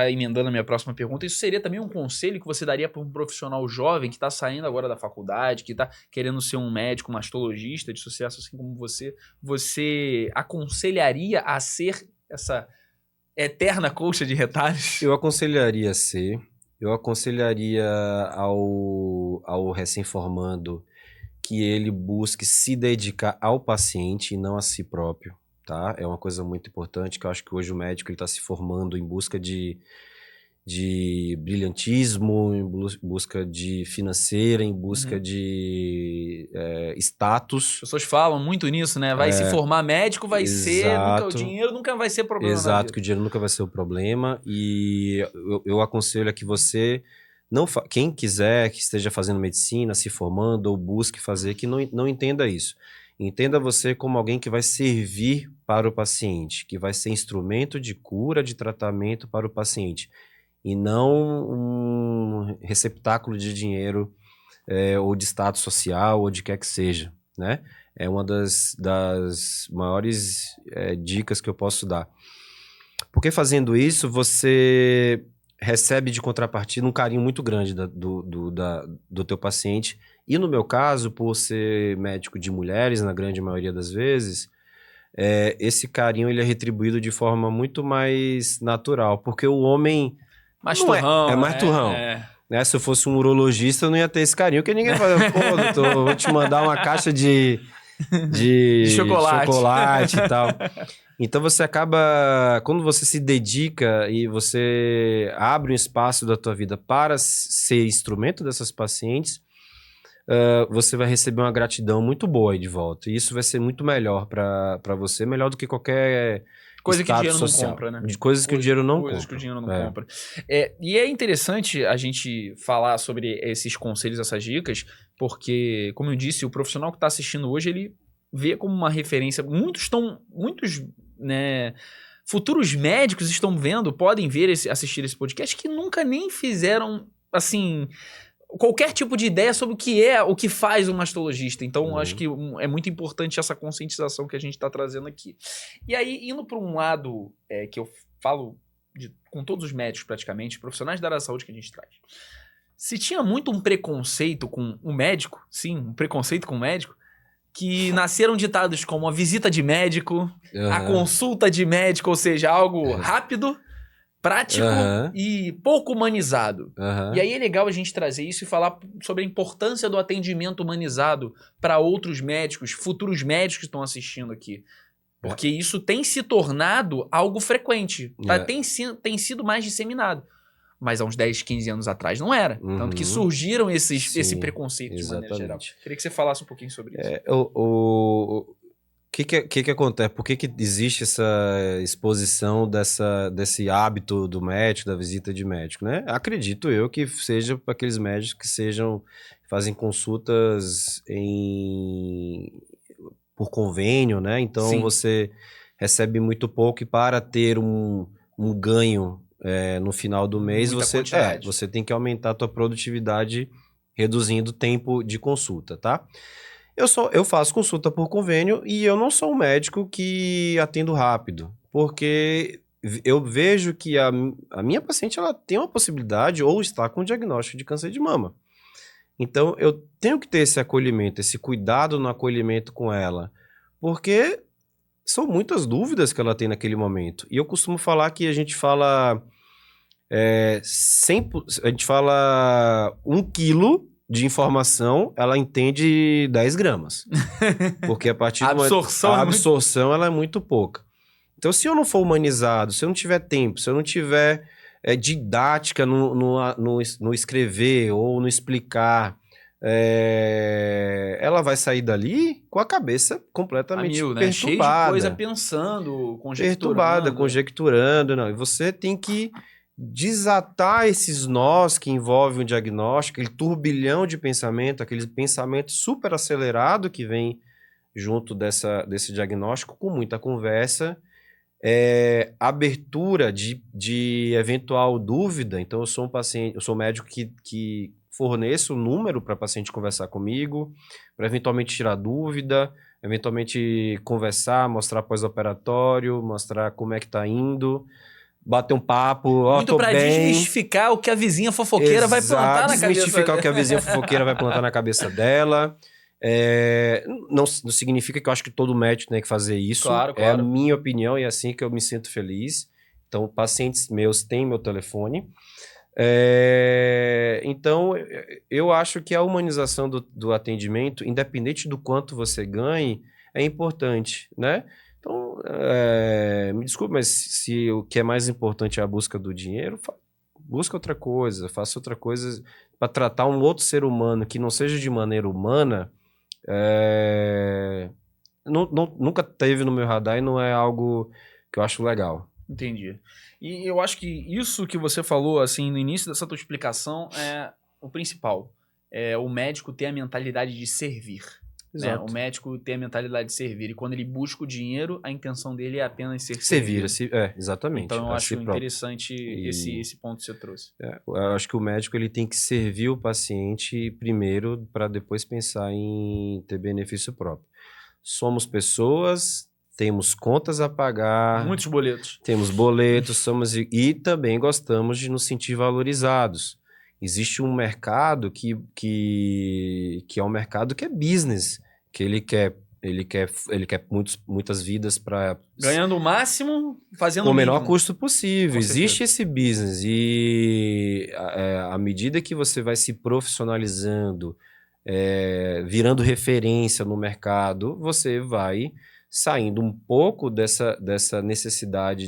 emendando a minha próxima pergunta, isso seria também um conselho que você daria para um profissional jovem que está saindo agora da faculdade, que está querendo ser um médico, um mastologista de sucesso, assim como você aconselharia a ser essa eterna colcha de retalhos? Eu aconselharia ser. Eu aconselharia ao recém-formando que ele busque se dedicar ao paciente e não a si próprio, tá? É uma coisa muito importante que eu acho que hoje o médico está se formando em busca de brilhantismo, em busca de financeira, em busca de status. As pessoas falam muito nisso, né? Vai se formar médico, vai ser... o dinheiro nunca vai ser problema na vida. Exato, que o dinheiro nunca vai ser o problema. E eu aconselho a que você... Quem quiser que esteja fazendo medicina, se formando ou busque fazer, que não entenda isso. Entenda você como alguém que vai servir para o paciente, que vai ser instrumento de cura, de tratamento para o paciente. E não um receptáculo de dinheiro ou de status social ou de quer que seja, né? É uma das maiores dicas que eu posso dar. Porque fazendo isso, você recebe de contrapartida um carinho muito grande do teu paciente. E no meu caso, por ser médico de mulheres, na grande maioria das vezes, esse carinho ele é retribuído de forma muito mais natural. Porque o homem... mais turrão. É mais turrão. Né? Se eu fosse um urologista, eu não ia ter esse carinho, porque ninguém fala, pô, doutor, vou te mandar uma caixa de chocolate e tal. Então você acaba, quando você se dedica e você abre um espaço da tua vida para ser instrumento dessas pacientes, você vai receber uma gratidão muito boa aí de volta. E isso vai ser muito melhor para você, melhor do que qualquer... coisa que o dinheiro social. não compra, né? De coisas que o dinheiro não compra. Coisas que o dinheiro não compra. E é interessante a gente falar sobre esses conselhos, essas dicas, porque, como eu disse, o profissional que está assistindo hoje, ele vê como uma referência. Muitos, né, futuros médicos estão vendo, podem assistir esse podcast, que nunca nem fizeram, assim... qualquer tipo de ideia sobre o que faz um mastologista. Então, acho que é muito importante essa conscientização que a gente está trazendo aqui. E aí, indo para um lado que eu falo com todos os médicos praticamente, profissionais da área da saúde que a gente traz. Se tinha muito um preconceito com o médico, sim, um preconceito com o médico, que nasceram ditados como a visita de médico, a consulta de médico, ou seja, algo rápido, prático e pouco humanizado. E aí é legal a gente trazer isso e falar sobre a importância do atendimento humanizado para outros médicos, tá? Médicos que estão assistindo aqui. Porque isso tem se tornado algo frequente. Tá? Tem sido mais disseminado. Mas há uns 10, 15 anos atrás não era. Tanto que surgiram esse preconceito de maneira geral. Queria que você falasse um pouquinho sobre isso. O que acontece? Por que existe essa exposição desse hábito do médico, da visita de médico, né? Acredito eu que seja para aqueles médicos que fazem consultas por convênio, né? Então você recebe muito pouco e para ter um ganho no final do mês, você tem que aumentar a tua produtividade reduzindo o tempo de consulta, tá? Eu faço consulta por convênio e eu não sou um médico que atendo rápido, porque eu vejo que a minha paciente ela tem uma possibilidade ou está com diagnóstico de câncer de mama. Então, eu tenho que ter esse acolhimento, esse cuidado no acolhimento com ela, porque são muitas dúvidas que ela tem naquele momento. E eu costumo falar que a gente fala 1 quilo de informação, ela entende 10 gramas. Porque a partir do momento... A absorção ela é muito pouca. Então, se eu não for humanizado, se eu não tiver tempo, se eu não tiver didática no escrever ou no explicar, ela vai sair dali com a cabeça completamente perturbada. Né? Cheio de coisa pensando, conjecturando. Não. E você tem que desatar esses nós que envolvem o diagnóstico, aquele turbilhão de pensamento, aquele pensamento super acelerado que vem junto desse diagnóstico, com muita conversa, abertura de eventual dúvida. Então, eu sou um médico que forneço o número para o paciente conversar comigo, para eventualmente tirar dúvida, eventualmente conversar, mostrar pós-operatório, mostrar como é que está indo, bater um papo, muito pra desmistificar o que a vizinha fofoqueira vai plantar na cabeça dela. Desmistificar o que a vizinha fofoqueira vai plantar na cabeça dela. Não significa que eu acho que todo médico tem que fazer isso. Claro, É a claro. minha opinião e é assim que eu me sinto feliz. Então, pacientes meus têm meu telefone. Então, eu acho que a humanização do atendimento, independente do quanto você ganhe, é importante, né? Então, me desculpe, mas se o que é mais importante é a busca do dinheiro, busca outra coisa, faça outra coisa para tratar um outro ser humano que não seja de maneira humana. Nunca teve no meu radar e não é algo que eu acho legal. Entendi. E eu acho que isso que você falou, assim, no início dessa tua explicação é o principal. É o médico ter a mentalidade de servir. Né? O Exato. médico ter a mentalidade de servir. E quando ele busca o dinheiro, a intenção dele é apenas ser Servir, servido. exatamente. Então eu A acho si próprio. interessante esse ponto que você trouxe. Eu acho que o médico ele tem que servir o paciente primeiro para depois pensar em ter benefício próprio. Somos pessoas, temos contas a pagar, Muitos boletos. temos boletos, e também gostamos de nos sentir valorizados. Existe um mercado que é um mercado que é business, que ele quer muitas vidas para Ganhando o máximo, fazendo com o o menor mínimo. custo possível. Com Existe certeza. esse business e à medida que você vai se profissionalizando, virando referência no mercado, você vai saindo um pouco dessa necessidade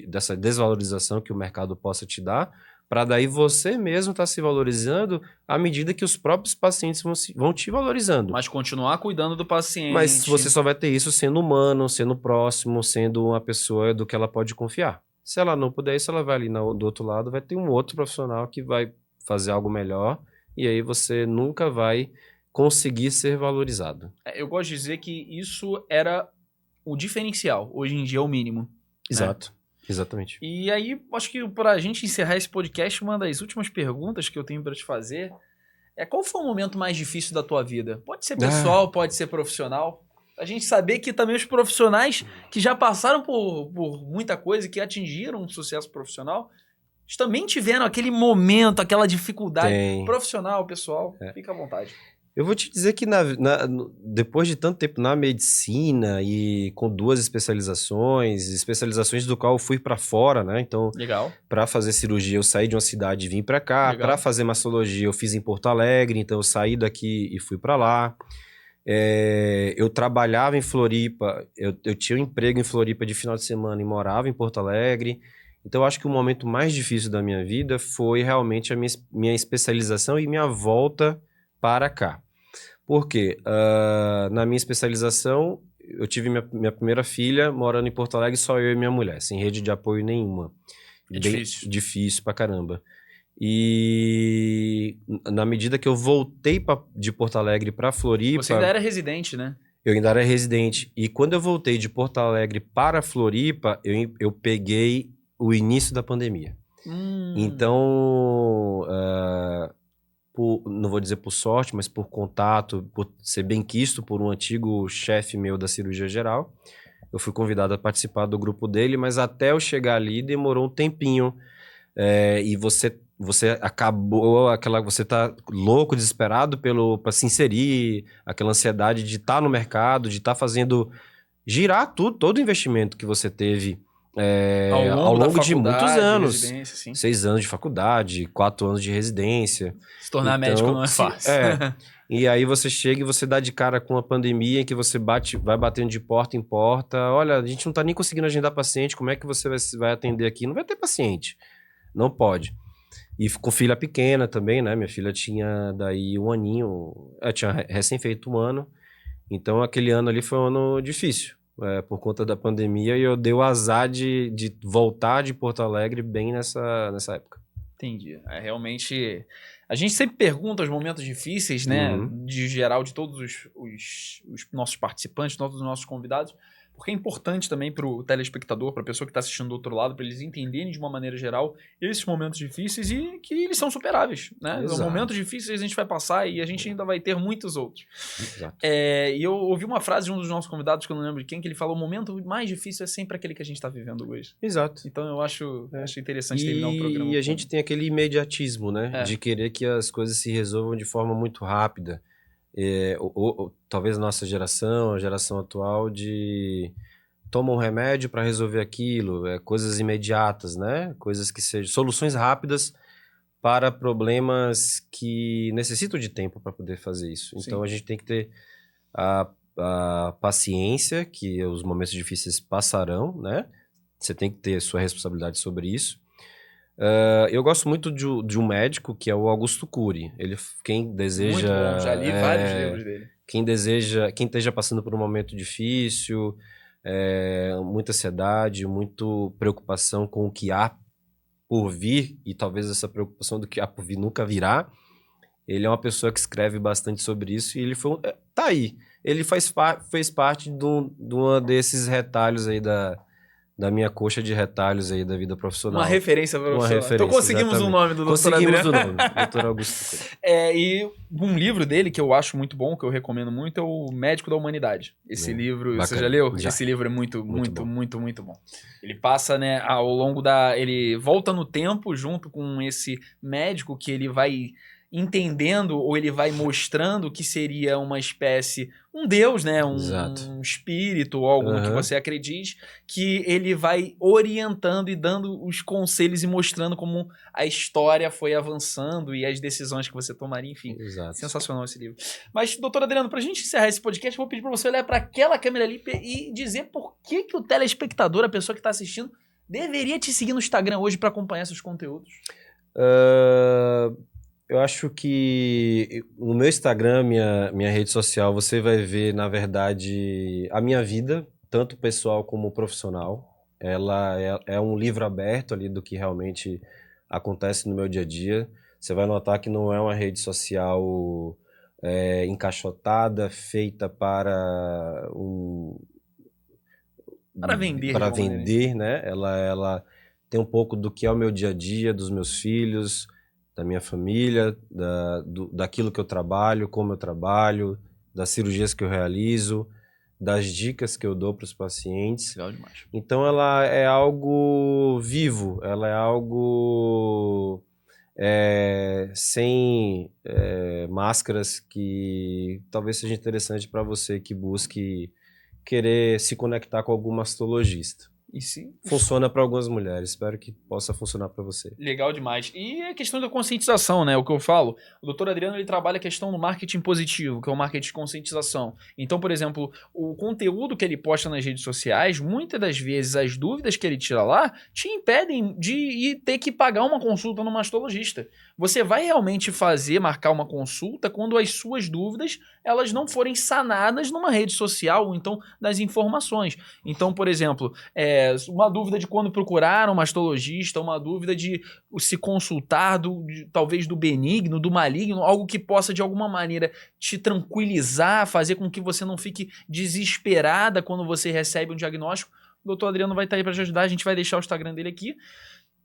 dessa desvalorização que o mercado possa te dar, para daí você mesmo estar se valorizando à medida que os próprios pacientes vão te valorizando. Mas continuar cuidando do paciente. Mas você só vai ter isso sendo humano, sendo próximo, sendo uma pessoa do que ela pode confiar. Se ela não puder isso, ela vai ali do outro lado, vai ter um outro profissional que vai fazer algo melhor, e aí você nunca vai conseguir ser valorizado. Eu gosto de dizer que isso era o diferencial. Hoje em dia é o mínimo. Exato. Né? Exatamente. E aí, acho que pra gente encerrar esse podcast, uma das últimas perguntas que eu tenho pra te fazer é: qual foi o momento mais difícil da tua vida? Pode ser pessoal, pode ser profissional. A gente saber que também os profissionais que já passaram por muita coisa, que atingiram um sucesso profissional, eles também tiveram aquele momento, aquela dificuldade. Profissional, pessoal, fica à vontade. Eu vou te dizer que depois de tanto tempo na medicina e com 2 especializações do qual eu fui para fora, né? Então, para fazer cirurgia eu saí de uma cidade e vim para cá. Para fazer mastologia eu fiz em Porto Alegre, então eu saí daqui e fui para lá. Eu trabalhava em Floripa, eu tinha um emprego em Floripa de final de semana e morava em Porto Alegre. Então, eu acho que o momento mais difícil da minha vida foi realmente a minha especialização e minha volta para cá. Por quê? Na minha especialização, eu tive minha primeira filha morando em Porto Alegre, só eu e minha mulher, sem rede de apoio nenhuma. Difícil. Difícil pra caramba. E na medida que eu voltei de Porto Alegre para Floripa... Você ainda era residente, né? Eu ainda era residente. E quando eu voltei de Porto Alegre para Floripa, eu peguei o início da pandemia. Então... não vou dizer por sorte, mas por contato, por ser bem quisto por um antigo chefe meu da cirurgia geral, eu fui convidado a participar do grupo dele, mas até eu chegar ali demorou um tempinho. E você acabou, você tá louco, desesperado para se inserir, aquela ansiedade de estar no mercado, de estar fazendo girar todo o investimento que você teve ao longo de muitos anos. 6 anos de faculdade, 4 anos de residência. Se tornar médico não é fácil. E aí você chega e você dá de cara com a pandemia em que você vai batendo de porta em porta. Olha, a gente não tá nem conseguindo agendar paciente, como é que você vai atender aqui? Não vai ter paciente. Não pode. E com filha pequena também, né? Minha filha tinha daí 1 aninho, tinha recém feito 1 ano. Então aquele ano ali foi um ano difícil. Por conta da pandemia, e eu dei o azar de voltar de Porto Alegre bem nessa época. Entendi. Realmente, a gente sempre pergunta os momentos difíceis, né, de geral, de todos os nossos participantes, todos os nossos convidados, porque é importante também para o telespectador, para a pessoa que está assistindo do outro lado, para eles entenderem de uma maneira geral esses momentos difíceis e que eles são superáveis, né? Os momentos difíceis a gente vai passar e a gente ainda vai ter muitos outros. Exato. E eu ouvi uma frase de um dos nossos convidados, que eu não lembro de quem, que ele falou: o momento mais difícil é sempre aquele que a gente está vivendo hoje. Exato. Então eu acho interessante terminar o programa. E a gente tem aquele imediatismo, né? De querer que as coisas se resolvam de forma muito rápida. Talvez a nossa geração, a geração atual toma um remédio para resolver aquilo, coisas imediatas, né? Coisas que sejam soluções rápidas para problemas que necessitam de tempo para poder fazer isso. Então Sim. a gente tem que ter a paciência, que os momentos difíceis passarão, né? Você tem que ter sua responsabilidade sobre isso. Eu gosto muito de um médico que é o Augusto Cury. Quem deseja... Muito bom, já li vários livros dele. Quem esteja passando por um momento difícil, muita ansiedade, muita preocupação com o que há por vir, e talvez essa preocupação do que há por vir nunca virá. Ele é uma pessoa que escreve bastante sobre isso e ele tá aí. Ele fez parte de um desses retalhos aí da minha coxa de retalhos aí da vida profissional. Uma referência profissional. referência, então conseguimos exatamente. o nome do Dr. Conseguimos Adriano. o nome, Dr. Augusto Cury. E um livro dele que eu acho muito bom, que eu recomendo muito, é o Médico da Humanidade. Esse livro, bacana. você já leu? Já. Esse livro é muito bom. bom. Ele passa, né, ao longo ele volta no tempo junto com esse médico que ele vai entendendo ou ele vai mostrando que seria uma espécie, um deus, né, um espírito ou algo no que você acredite, que ele vai orientando e dando os conselhos e mostrando como a história foi avançando e as decisões que você tomaria, enfim. Exato. Sensacional esse livro. Mas, doutor Adriano, pra gente encerrar esse podcast, eu vou pedir pra você olhar para aquela câmera ali e dizer por que o telespectador, a pessoa que tá assistindo, deveria te seguir no Instagram hoje para acompanhar seus conteúdos. Eu acho que no meu Instagram, minha rede social, você vai ver, na verdade, a minha vida, tanto pessoal como profissional. Ela é um livro aberto ali do que realmente acontece no meu dia a dia. Você vai notar que não é uma rede social encaixotada, feita para vender, né? Ela tem um pouco do que é o meu dia a dia, dos meus filhos, da minha família, daquilo que eu trabalho, como eu trabalho, das cirurgias que eu realizo, das dicas que eu dou para os pacientes. Legal demais. Então ela é algo vivo, ela é algo sem máscaras, que talvez seja interessante para você que busque querer se conectar com algum mastologista. E sim. Funciona para algumas mulheres. Espero que possa funcionar para você. Legal demais. E a questão da conscientização, né? O que eu falo. O Dr. Adriano, ele trabalha a questão do marketing positivo, que é o marketing de conscientização. Então, por exemplo, o conteúdo que ele posta nas redes sociais, muitas das vezes as dúvidas que ele tira lá te impedem de ter que pagar uma consulta no mastologista. Você vai realmente marcar uma consulta quando as suas dúvidas elas não forem sanadas numa rede social ou então nas informações. Então, por exemplo, uma dúvida de quando procurar um mastologista, uma dúvida de se consultar talvez do benigno, do maligno, algo que possa de alguma maneira te tranquilizar, fazer com que você não fique desesperada quando você recebe um diagnóstico. O doutor Adriano vai estar aí para te ajudar, a gente vai deixar o Instagram dele aqui.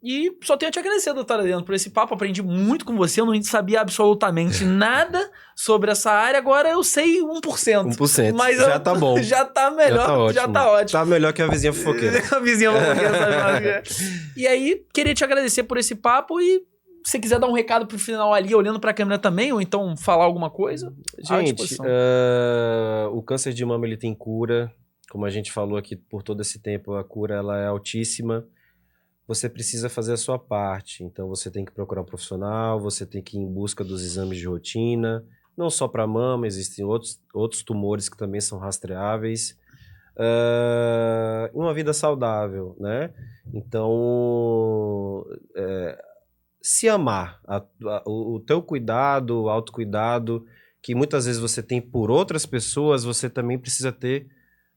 E só tenho a te agradecer, doutor Adriano, por esse papo. Aprendi muito com você. Eu não sabia absolutamente nada sobre essa área. Agora eu sei 1%. 1%. Mas já tá bom. Já tá melhor. Já tá ótimo. Tá melhor que a vizinha fofoqueira. A vizinha fofoqueira. E aí, queria te agradecer por esse papo e se você quiser dar um recado pro final ali, olhando pra câmera também, ou então falar alguma coisa. Gente, o câncer de mama ele tem cura. Como a gente falou aqui por todo esse tempo, a cura ela é altíssima. Você precisa fazer a sua parte, então você tem que procurar um profissional, você tem que ir em busca dos exames de rotina, não só para mama, existem outros tumores que também são rastreáveis, uma vida saudável, né? Então, se amar, o teu cuidado, o autocuidado, que muitas vezes você tem por outras pessoas, você também precisa ter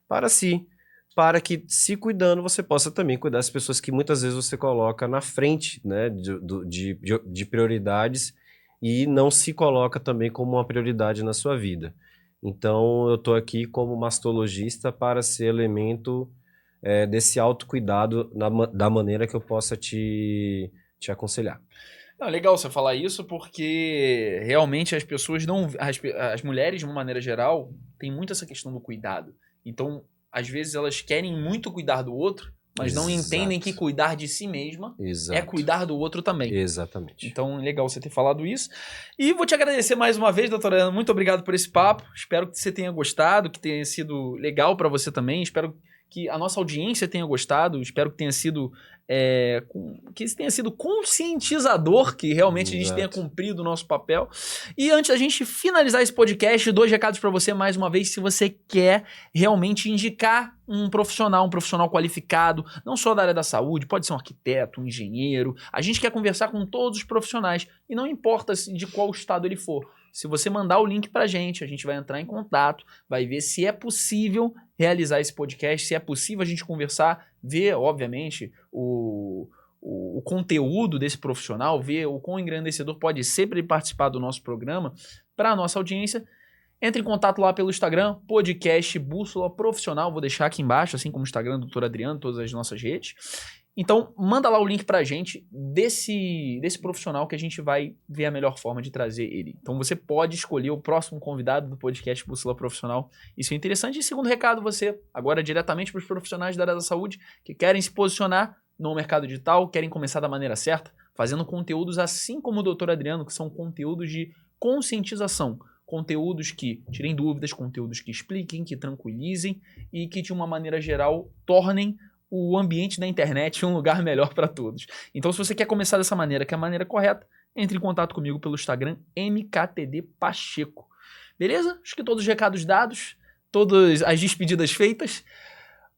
para si. Para que, se cuidando, você possa também cuidar das pessoas que muitas vezes você coloca na frente, né, de prioridades e não se coloca também como uma prioridade na sua vida. Então, eu estou aqui como mastologista para ser elemento desse autocuidado da maneira que eu possa te aconselhar. Não, legal você falar isso, porque realmente as pessoas não... As mulheres, de uma maneira geral, tem muito essa questão do cuidado. Então, às vezes elas querem muito cuidar do outro, mas não entendem Exato. que cuidar de si mesma Exato. é cuidar do outro também. Exatamente. Então, legal você ter falado isso. E vou te agradecer mais uma vez, doutora Ana. Muito obrigado por esse papo. Espero que você tenha gostado, que tenha sido legal para você também. Espero que a nossa audiência tenha gostado. Espero que tenha sido que isso tenha sido conscientizador, que realmente a gente Exato. tenha cumprido o nosso papel. E antes da gente finalizar esse podcast, 2 recados para você mais uma vez. Se você quer realmente indicar um profissional qualificado, não só da área da saúde, pode ser um arquiteto, um engenheiro. A gente quer conversar com todos os profissionais e não importa de qual estado ele for. Se você mandar o link pra gente, a gente vai entrar em contato, vai ver se é possível realizar esse podcast, se é possível a gente conversar, ver, obviamente, o conteúdo desse profissional, ver o quão engrandecedor pode ser para ele participar do nosso programa, para a nossa audiência. Entre em contato lá pelo Instagram, podcast Bússola Profissional, vou deixar aqui embaixo, assim como o Instagram do Dr. Adriano, todas as nossas redes. Então, manda lá o link pra gente desse profissional que a gente vai ver a melhor forma de trazer ele. Então, você pode escolher o próximo convidado do podcast Bússola Profissional. Isso é interessante. E segundo recado, você, agora diretamente para os profissionais da área da saúde que querem se posicionar no mercado digital, querem começar da maneira certa, fazendo conteúdos assim como o Dr. Adriano, que são conteúdos de conscientização. Conteúdos que tirem dúvidas, conteúdos que expliquem, que tranquilizem e que, de uma maneira geral, tornem o ambiente da internet um lugar melhor para todos. Então, se você quer começar dessa maneira, que é a maneira correta, entre em contato comigo pelo Instagram, MKTD Pacheco. Beleza? Acho que todos os recados dados, todas as despedidas feitas.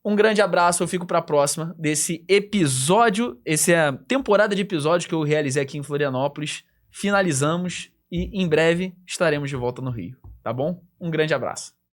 Um grande abraço, eu fico para a próxima desse episódio, essa é a temporada de episódios que eu realizei aqui em Florianópolis. Finalizamos e em breve estaremos de volta no Rio, tá bom? Um grande abraço.